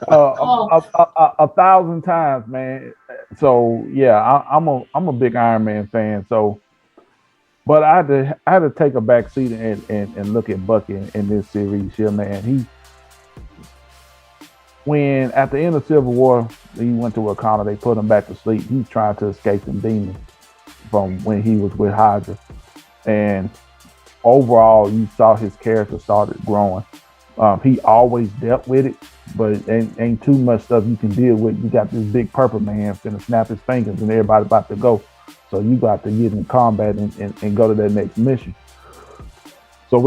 a thousand times, man. So yeah, I'm a big Iron Man fan. So, but I had to take a back seat and look at Bucky in this series here, man. When at the end of Civil War, he went to Wakanda. They put him back to sleep. He's trying to escape them demons from when he was with Hydra, and overall, you saw his character started growing. He always dealt with it, but ain't too much stuff you can deal with. You got this big purple man finna snap his fingers and everybody about to go. So you got to get in combat and go to that next mission. So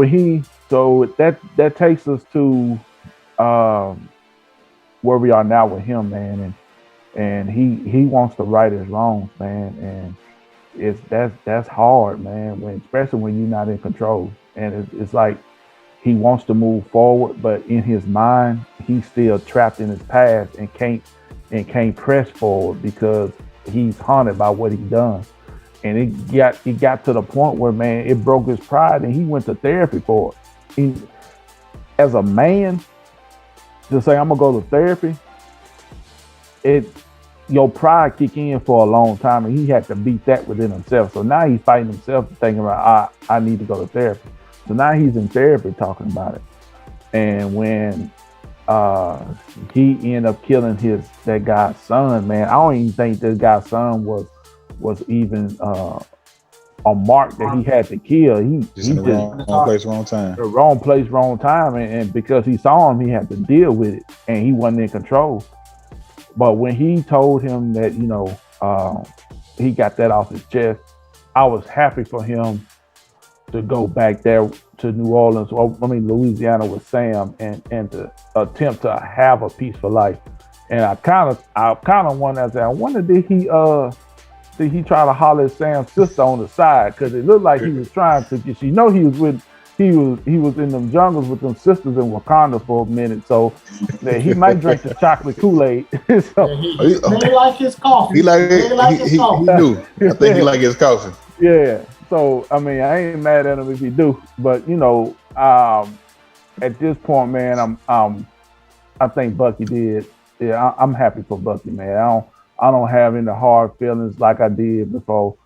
that takes us to where we are now with him, man. And he wants to right his wrongs, man. And that's hard, man, especially when you're not in control. And it's like he wants to move forward, but in his mind, he's still trapped in his past and can't press forward because he's haunted by what he done. And it got to the point where, man, it broke his pride, and he went to therapy for it. As a man, to say I'm gonna go to therapy, it your pride kick in for a long time, and he had to beat that within himself. So now he's fighting himself, thinking about, I need to go to therapy. So now he's in therapy talking about it. And when he ended up killing that guy's son, man, I don't even think this guy's son was even a mark that he had to kill. He Just in the wrong place, wrong time. The wrong place, wrong time, and because he saw him, he had to deal with it, and he wasn't in control. But when he told him that, he got that off his chest, I was happy for him to go back there to New Orleans, Louisiana with Sam, and to attempt to have a peaceful life. And I kind of wonder, did he try to holler at Sam's sister on the side? Because it looked like he was trying to get. He was in them jungles with them sisters in Wakanda for a minute, so that he might drink the chocolate Kool-Aid. So, he like his coffee. He do. I think he like his coffee. Yeah. So I ain't mad at him if he do, but at this point, man, I think Bucky did. Yeah, I'm happy for Bucky, man. I don't have any hard feelings like I did before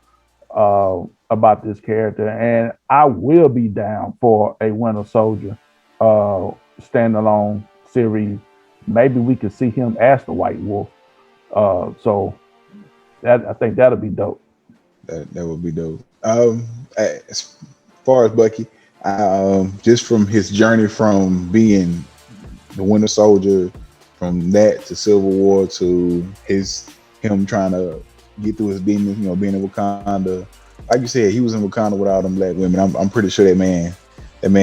about this character, and I will be down for a Winter Soldier standalone series. Maybe we could see him as the White Wolf. So that, I think that'll be dope. That would be dope. As far as Bucky, just from his journey from being the Winter Soldier, from that to Civil War to him trying to get through his demons, being in Wakanda. Like you said, he was in Wakanda with all them black women. I'm pretty sure that man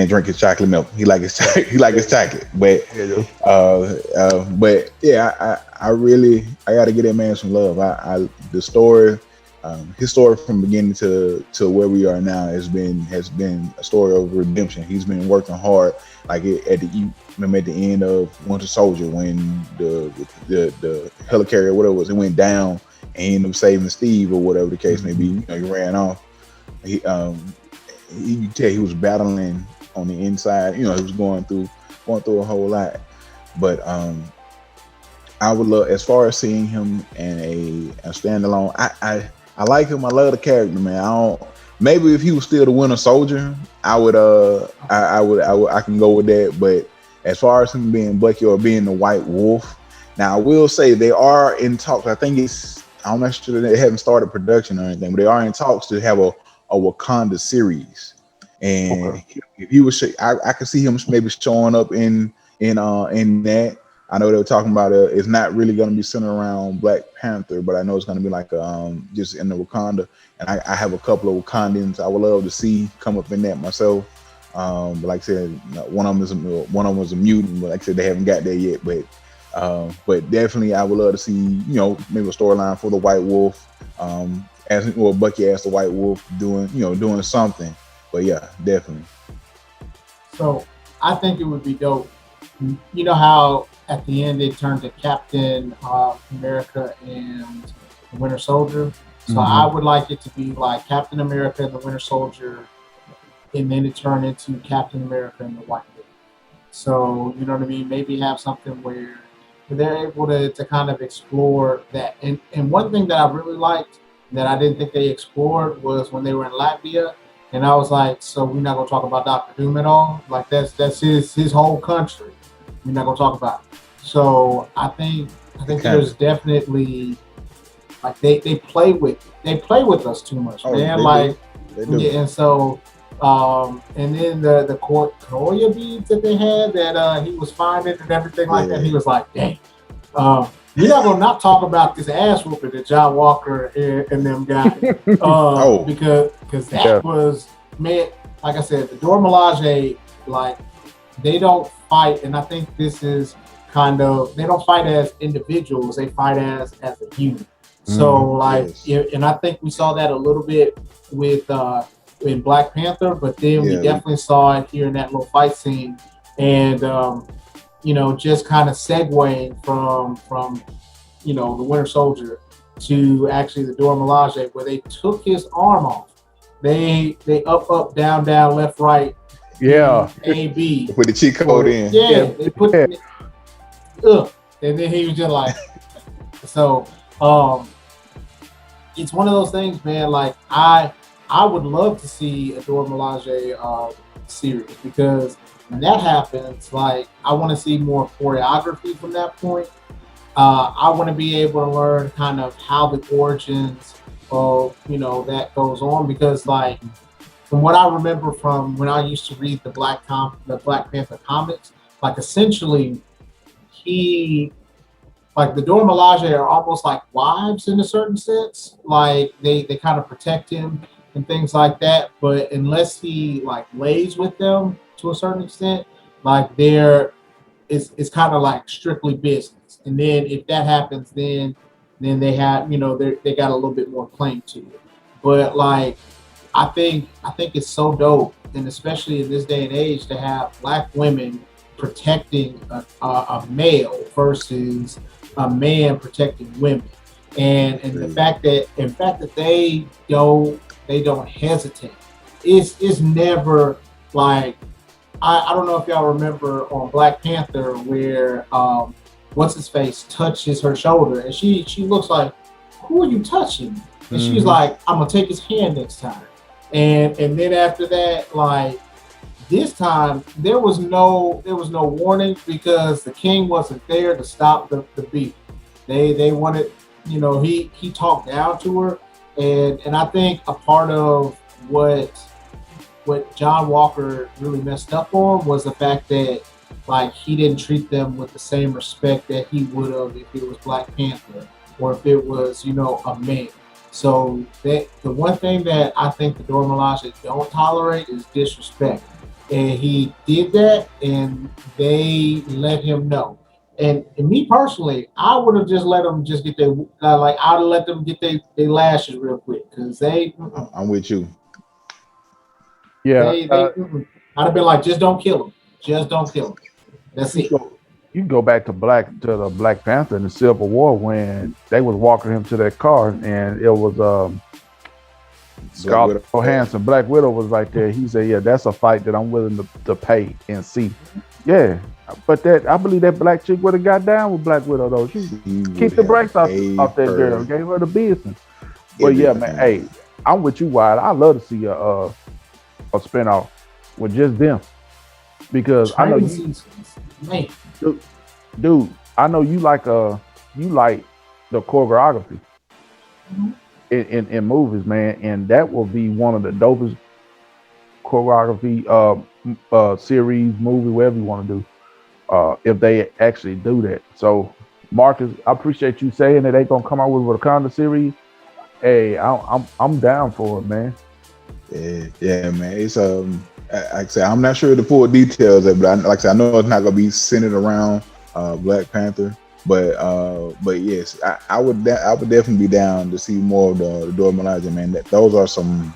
drink his chocolate milk. He like his chocolate. But yeah, I got to give that man some love. The story, his story from beginning to where we are now has been a story of redemption. He's been working hard. Like at the end of Winter Soldier, when the helicarrier, whatever it was, it went down, and he ended up saving Steve or whatever the case may be. He ran off. You could tell he was battling on the inside. He was going through a whole lot. But I would love, as far as seeing him in a standalone. I like him. I love the character, man. Maybe if he was still the Winter Soldier, I can go with that. But as far as him being Bucky or being the White Wolf, now I will say they are in talks. I think I'm not sure they haven't started production or anything, but they are in talks to have a Wakanda series. And if he was, I could see him maybe showing up in that. I know they were talking about it's not really going to be centered around Black Panther, but I know it's going to be like just in the Wakanda. And I have a couple of Wakandans I would love to see come up in that myself. But like I said, one of them is a mutant, but like I said, they haven't got there yet. But definitely, I would love to see maybe a storyline for the White Wolf, Bucky as the White Wolf doing something. But yeah, definitely. So I think it would be dope. You know how at the end they turned to Captain America and the Winter Soldier. So I would like it to be like Captain America and the Winter Soldier, and then it turned into Captain America and the White Wolf. So you know what I mean? Maybe have something where they're able to kind of explore that. And one thing that I really liked that I didn't think they explored was when they were in Latvia. And I was like, so we're not gonna talk about Dr. Doom at all? Like that's his whole country. We're not gonna talk about it. So I think there's definitely like they play with us too much, man. They do. Yeah, and so and then the Koya beads that they had that he was finding and everything like that, he was like, dang. We're not gonna not talk about this ass whooping that John Walker and them got, because that was, man. Like I said, the Dora Milaje, like they don't fight, and I think this is kind of, they don't fight as individuals; they fight as a unit. So and I think we saw that a little bit with in Black Panther, but then we Yeah. definitely saw it here in that little fight scene, and just kind of segueing from the Winter Soldier to actually the Dora Milaje, where they took his arm off. They up down left right. Yeah. A B. Put the cheat code in. Yeah, they put. And then he was just like, so. It's one of those things, man. Like I would love to see a Dora Milaje series, because when that happens, like I want to see more choreography from that point. I want to be able to learn kind of how the origins of that goes on, because like from what I remember from when I used to read the Black Panther comics, like essentially the Dora Milaje are almost like wives in a certain sense. Like they kind of protect him and things like that. But unless he like lays with them to a certain extent, like it's kind of like strictly business. And then if that happens, then they have they got a little bit more claim to it. But like I think it's so dope, and especially in this day and age, to have Black women protecting a male versus a man protecting women, and the fact that they don't hesitate. It's never like I don't know if y'all remember on Black Panther where what's his face touches her shoulder, and she looks like, who are you touching? And she's like, I'm gonna take his hand next time. And then after that, like this time there was no warning, because the king wasn't there to stop the beat. They wanted, he talked down to her, and I think a part of what John Walker really messed up on was the fact that like he didn't treat them with the same respect that he would have if it was Black Panther or if it was a man. So that the one thing that I think the Dora Milaje don't tolerate is disrespect. And he did that, and they let him know. And me personally, I would have just let them just get their I'd have let them get their lashes real quick, because they. I'm with you. Yeah. I'd have been like, just don't kill him. Just don't kill him. That's it. You can go back to the Black Panther in the Civil War when they was walking him to that car, and it was Scarlett Johansson, Black Widow was right there. He said, "Yeah, that's a fight that I'm willing to pay and see." Yeah, but I believe that black chick would have got down with Black Widow though. She kicked the brakes off that girl, gave her the business. But yeah, man, hey, I'm with you, Wyatt. I love to see a spinoff with just them, because I know you. Man. Dude, I know you like the choreography in movies, man, and that will be one of the dopest choreography series, movie, whatever you want to do, if they actually do that. So, Marcus, I appreciate you saying that they gonna come out with a Wakanda series. Hey, I'm down for it, man. Yeah, man. It's like I said, I'm not sure the full details of it, but like I said, I know it's not gonna be centered around Black Panther, but yes, I would definitely be down to see more of the Dora Milaje, man. Those are some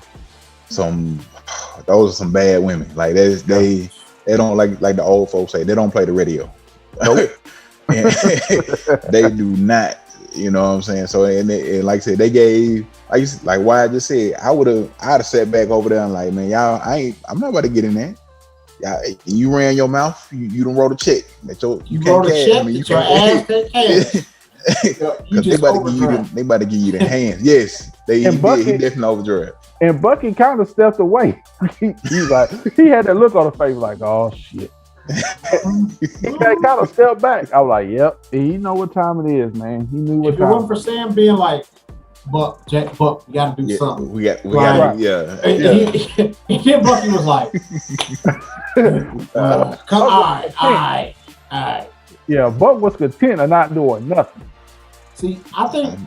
bad women. Like they don't like the old folks say, they don't play the radio. Nope. They do not. You know what I'm saying? So and like I said, they gave like why I just said I'd have sat back over there and like, man, y'all, I'm not about to get in there. Y'all, you ran your mouth, you don't wrote a check. You can't cash. I mean, you can't cash. Because they about to give you the hands. Yes, he definitely overdrew. And Bucky kind of stepped away. He's like, he had that look on his face like, oh shit. He kind of stepped back. I was like, yep, he know what time it is, man. He knew what if time. It wasn't for Sam being like, Buck, we got to do something. We got, yeah. And then Bucky was like, come on, all right. Yeah, Buck was content of not doing nothing. See, I think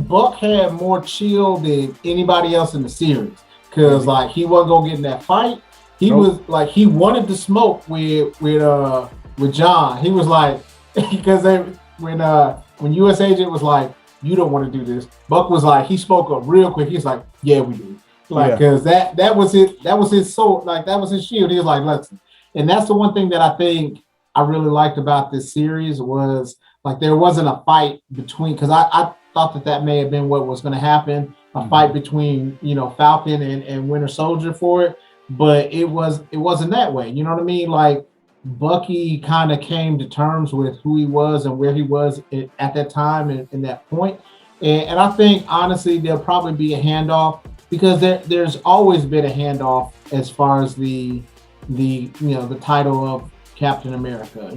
Buck had more chill than anybody else in the series, because like he wasn't gonna get in that fight. He was like, he wanted to smoke with John. He was like, because when US Agent was like, you don't want to do this, Buck was like, he spoke up real quick. He's like, yeah, we do. Like, cause that was his sword, like that was his shield. He was like, listen, and that's the one thing that I think I really liked about this series was like there wasn't a fight between, because I thought that may have been what was going to happen, a fight between Falcon and Winter Soldier for it, but it wasn't that way. You know what I mean? Like Bucky kind of came to terms with who he was and where he was at that time and in that point. And I think honestly there'll probably be a handoff because there's always been a handoff as far as the title of Captain America.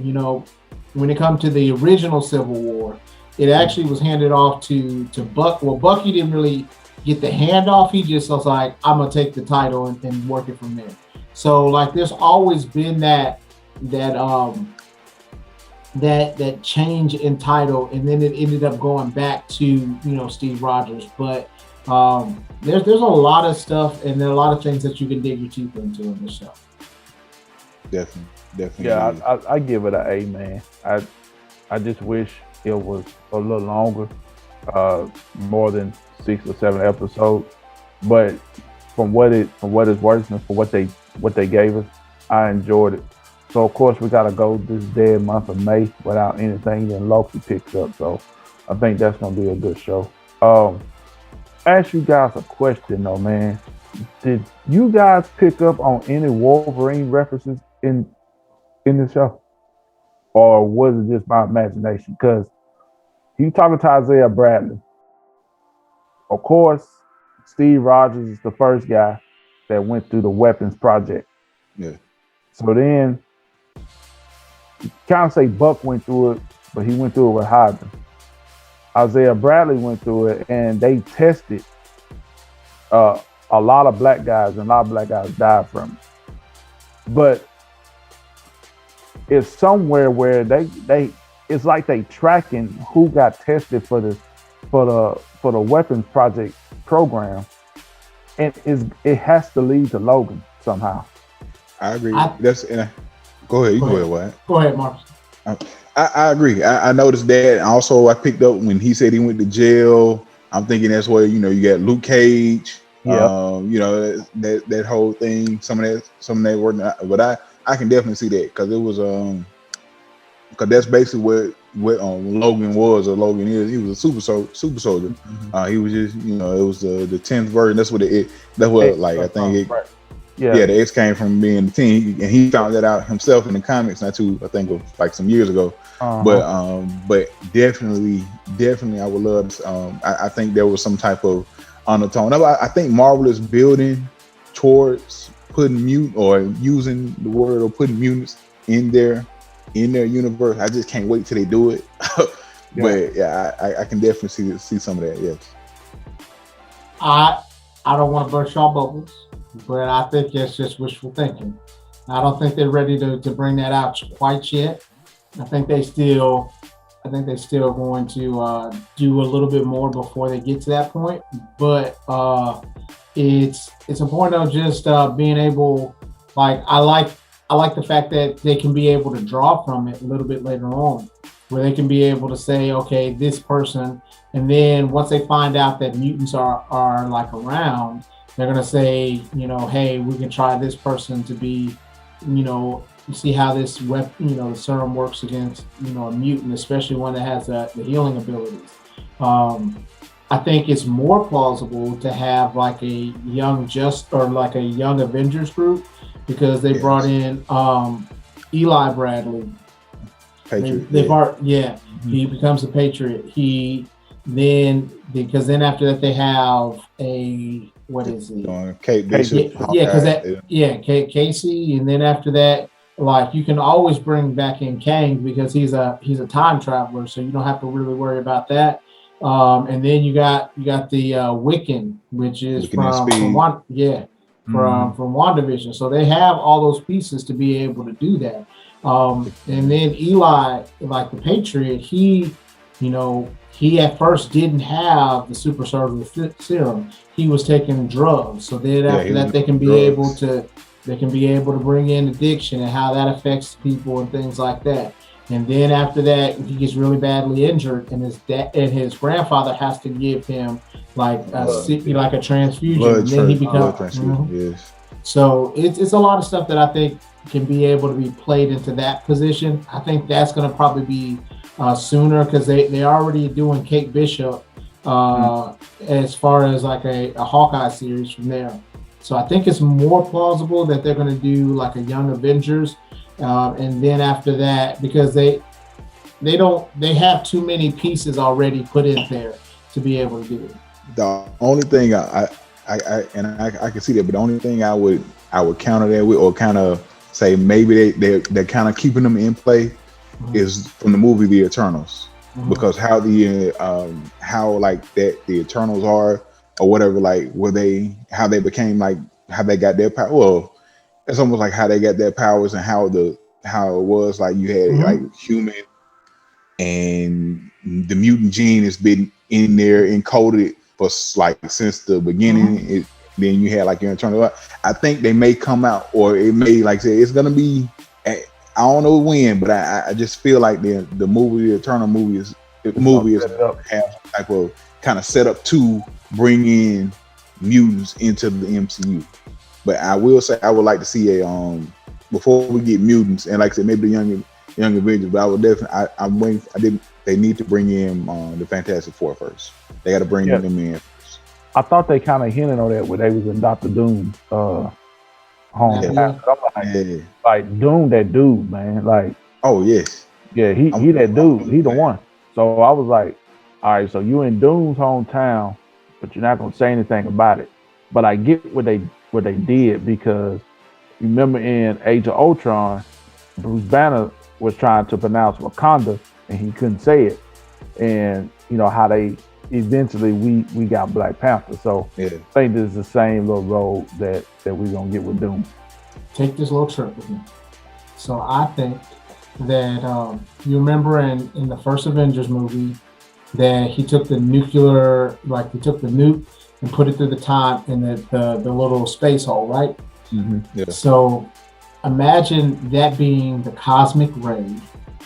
When it comes to the original Civil War, it actually was handed off to Buck. Well, Bucky didn't really get the handoff. He just was like, I'm gonna take the title and work it from there. So like, there's always been that change in title, and then it ended up going back to Steve Rogers. But there's a lot of stuff, and there are a lot of things that you can dig your teeth into in this show. Definitely. Yeah, I give it an A, man. I just wish it was a little longer, more than 6 or 7 episodes. But from what it's worth and for what they gave us, I enjoyed it. So of course we gotta go this dead month of May without anything. Then Loki picks up, so I think that's gonna be a good show. Ask you guys a question though, man. Did you guys pick up on any Wolverine references in the show, or was it just my imagination? Because you talking to Isaiah Bradley, of course, Steve Rogers is the first guy that went through the weapons project. Yeah. So then, you kind of say Buck went through it, but he went through it with Hydra. Isaiah Bradley went through it, and they tested a lot of black guys, and a lot of black guys died from it. But it's somewhere where they it's like they tracking who got tested for the weapons project program, and it has to lead to Logan somehow. I agree. Go ahead. Go ahead, Wyatt. Go ahead, Marcus. I agree. I noticed that. Also, I picked up when he said he went to jail. I'm thinking that's where you got Luke Cage. Yeah. That whole thing. Some of that working. But I can definitely see that because it was because that's basically what Logan was, or Logan is. He was a super soldier. Mm-hmm. He was just it was the 10th version. That's what I think it. Right. Yeah, the X came from being the 10, and he found that out himself in the comics I think of like some years ago. But definitely I would love to, I think there was some type of undertone. I think Marvel is building towards putting using the word or putting mutants in their universe. I just can't wait till they do it. But yeah, I can definitely see some of that. Yes. I don't want to burst y'all bubbles, but I think it's just wishful thinking. I don't think they're ready to bring that out quite yet. I think they still going to do a little bit more before they get to that point. But it's a point of just being able, like I like the fact that they can be able to draw from it a little bit later on, where they can be able to say, okay, this person, and then once they find out that mutants are like around, they're gonna say, hey, we can try this person to be, see how this the serum works against, a mutant, especially one that has the healing abilities. I think it's more plausible to have like a young Avengers group, because they brought in Eli Bradley. Patriot. He becomes a Patriot. Because then after that they have what is he? Kate Bishop. Casey, and then after that, like you can always bring back in Kang because he's a time traveler, so you don't have to really worry about that. And then you got the Wiccan, which is from WandaVision. So they have all those pieces to be able to do that. And then Eli, like the Patriot, he at first didn't have the super soldier serum. He was taking drugs. So then after that, they can be able to bring in addiction and how that affects people and things like that. And then after that, he gets really badly injured, and his dad and his grandfather has to give him like like a transfusion, and then he blood becomes. transfusion. Yes. So it's a lot of stuff that I think can be able to be played into that position. I think that's going to probably be sooner because they already doing Kate Bishop as far as like a Hawkeye series from there. So I think it's more plausible that they're going to do like a Young Avengers, and then after that, because they have too many pieces already put in there to be able to do it. The only thing I can see that, but the only thing I would counter that with, or kind of say maybe they're kind of keeping them in play, is from the movie The Eternals, because how like that the Eternals are, or whatever, like how they became, like how they got their power. Well, it's almost like how they got their powers, and how it was like you had like human and the mutant gene has been in there encoded for like since the beginning. Then you had like your internal. I think they may come out, or it may, like say, it's gonna be. I don't know when, but I just feel like the Eternal movie is have type of kind of set up to bring in mutants into the MCU. But I will say I would like to see a before we get mutants, and like I said, maybe the Young Avengers. But I would definitely I'm waiting. They need to bring in the Fantastic Four first. They got to bring them in first. I thought they kind of hinted on that when they was in Doctor Doom's home. Like Doom, that dude, man. Like, oh yes, yeah, he that dude. He the one. So I was like, all right, so you in Doom's hometown, but you're not gonna say anything about it. But I get what they did, because remember in Age of Ultron, Bruce Banner was trying to pronounce Wakanda and he couldn't say it, and you know how they eventually we got Black Panther. So I think this is the same little role that we're gonna get with Doom. Take this little trip with me. So I think that you remember in the first Avengers movie that he took the nuke and put it through the time in the little space hole, right? So imagine that being the cosmic ray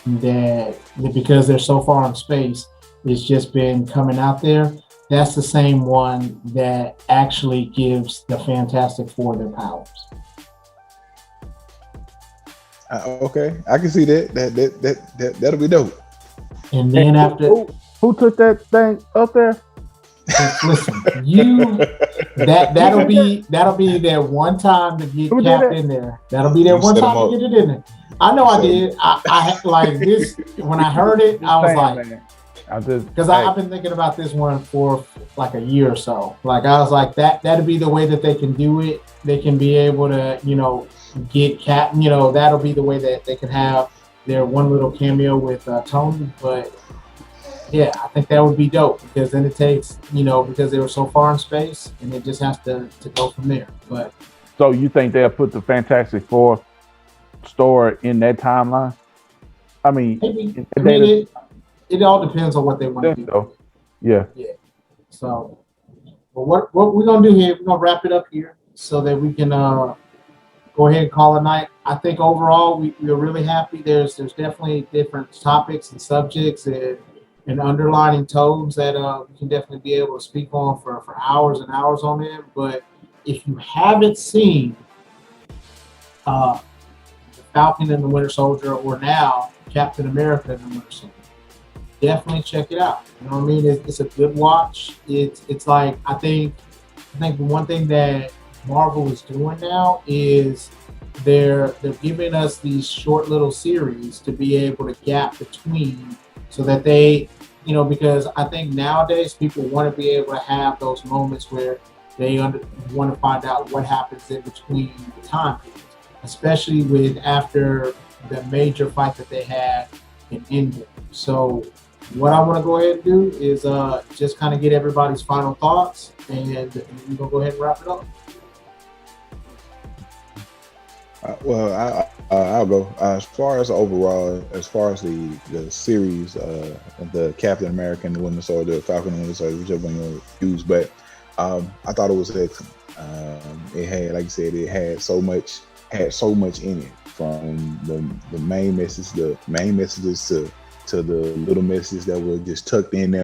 that because they're so far in space, it's just been coming out there. That's the same one that actually gives the Fantastic Four their powers. Okay, I can see that. That'll be dope. And then who took that thing up there? Listen, that'll be that one time to get Cap in there. That'll be that one time to get it in there. I know I did. I like this when I heard it. I was like, because I've been thinking about this one for like a year or so. Like I was like that'll be the way that they can do it. They can be able to get Cap. That'll be the way that they can have their one little cameo with Tony. But yeah, I think that would be dope, because then it takes, because they were so far in space, and it just has to go from there. But so you think they'll put the Fantastic Four story in that timeline? I mean, it all depends on what they want to do. Yeah. So, what we're gonna do here? We're gonna wrap it up here so that we can go ahead and call it a night. I think overall we're really happy. There's definitely different topics and subjects and underlining tones that we can definitely be able to speak on for hours and hours on them. But if you haven't seen the Falcon and the Winter Soldier, or now Captain America and the Winter Soldier, definitely check it out. You know what I mean? It's a good watch. It's like I think the one thing that Marvel is doing now is they're giving us these short little series to be able to gap between, so that they, because I think nowadays people want to be able to have those moments where they want to find out what happens in between the time periods, especially with after the major fight that they had in Endgame. So what I want to go ahead and do is just kind of get everybody's final thoughts, and we're going to go ahead and wrap it up. I'll go. As far as overall, as far as the series, the Captain America and the Winter Soldier, Falcon and Winter Soldier, whichever one you use, but I thought it was excellent. It had, like you said, it had so much in it, from the main messages to the little messages that were just tucked in there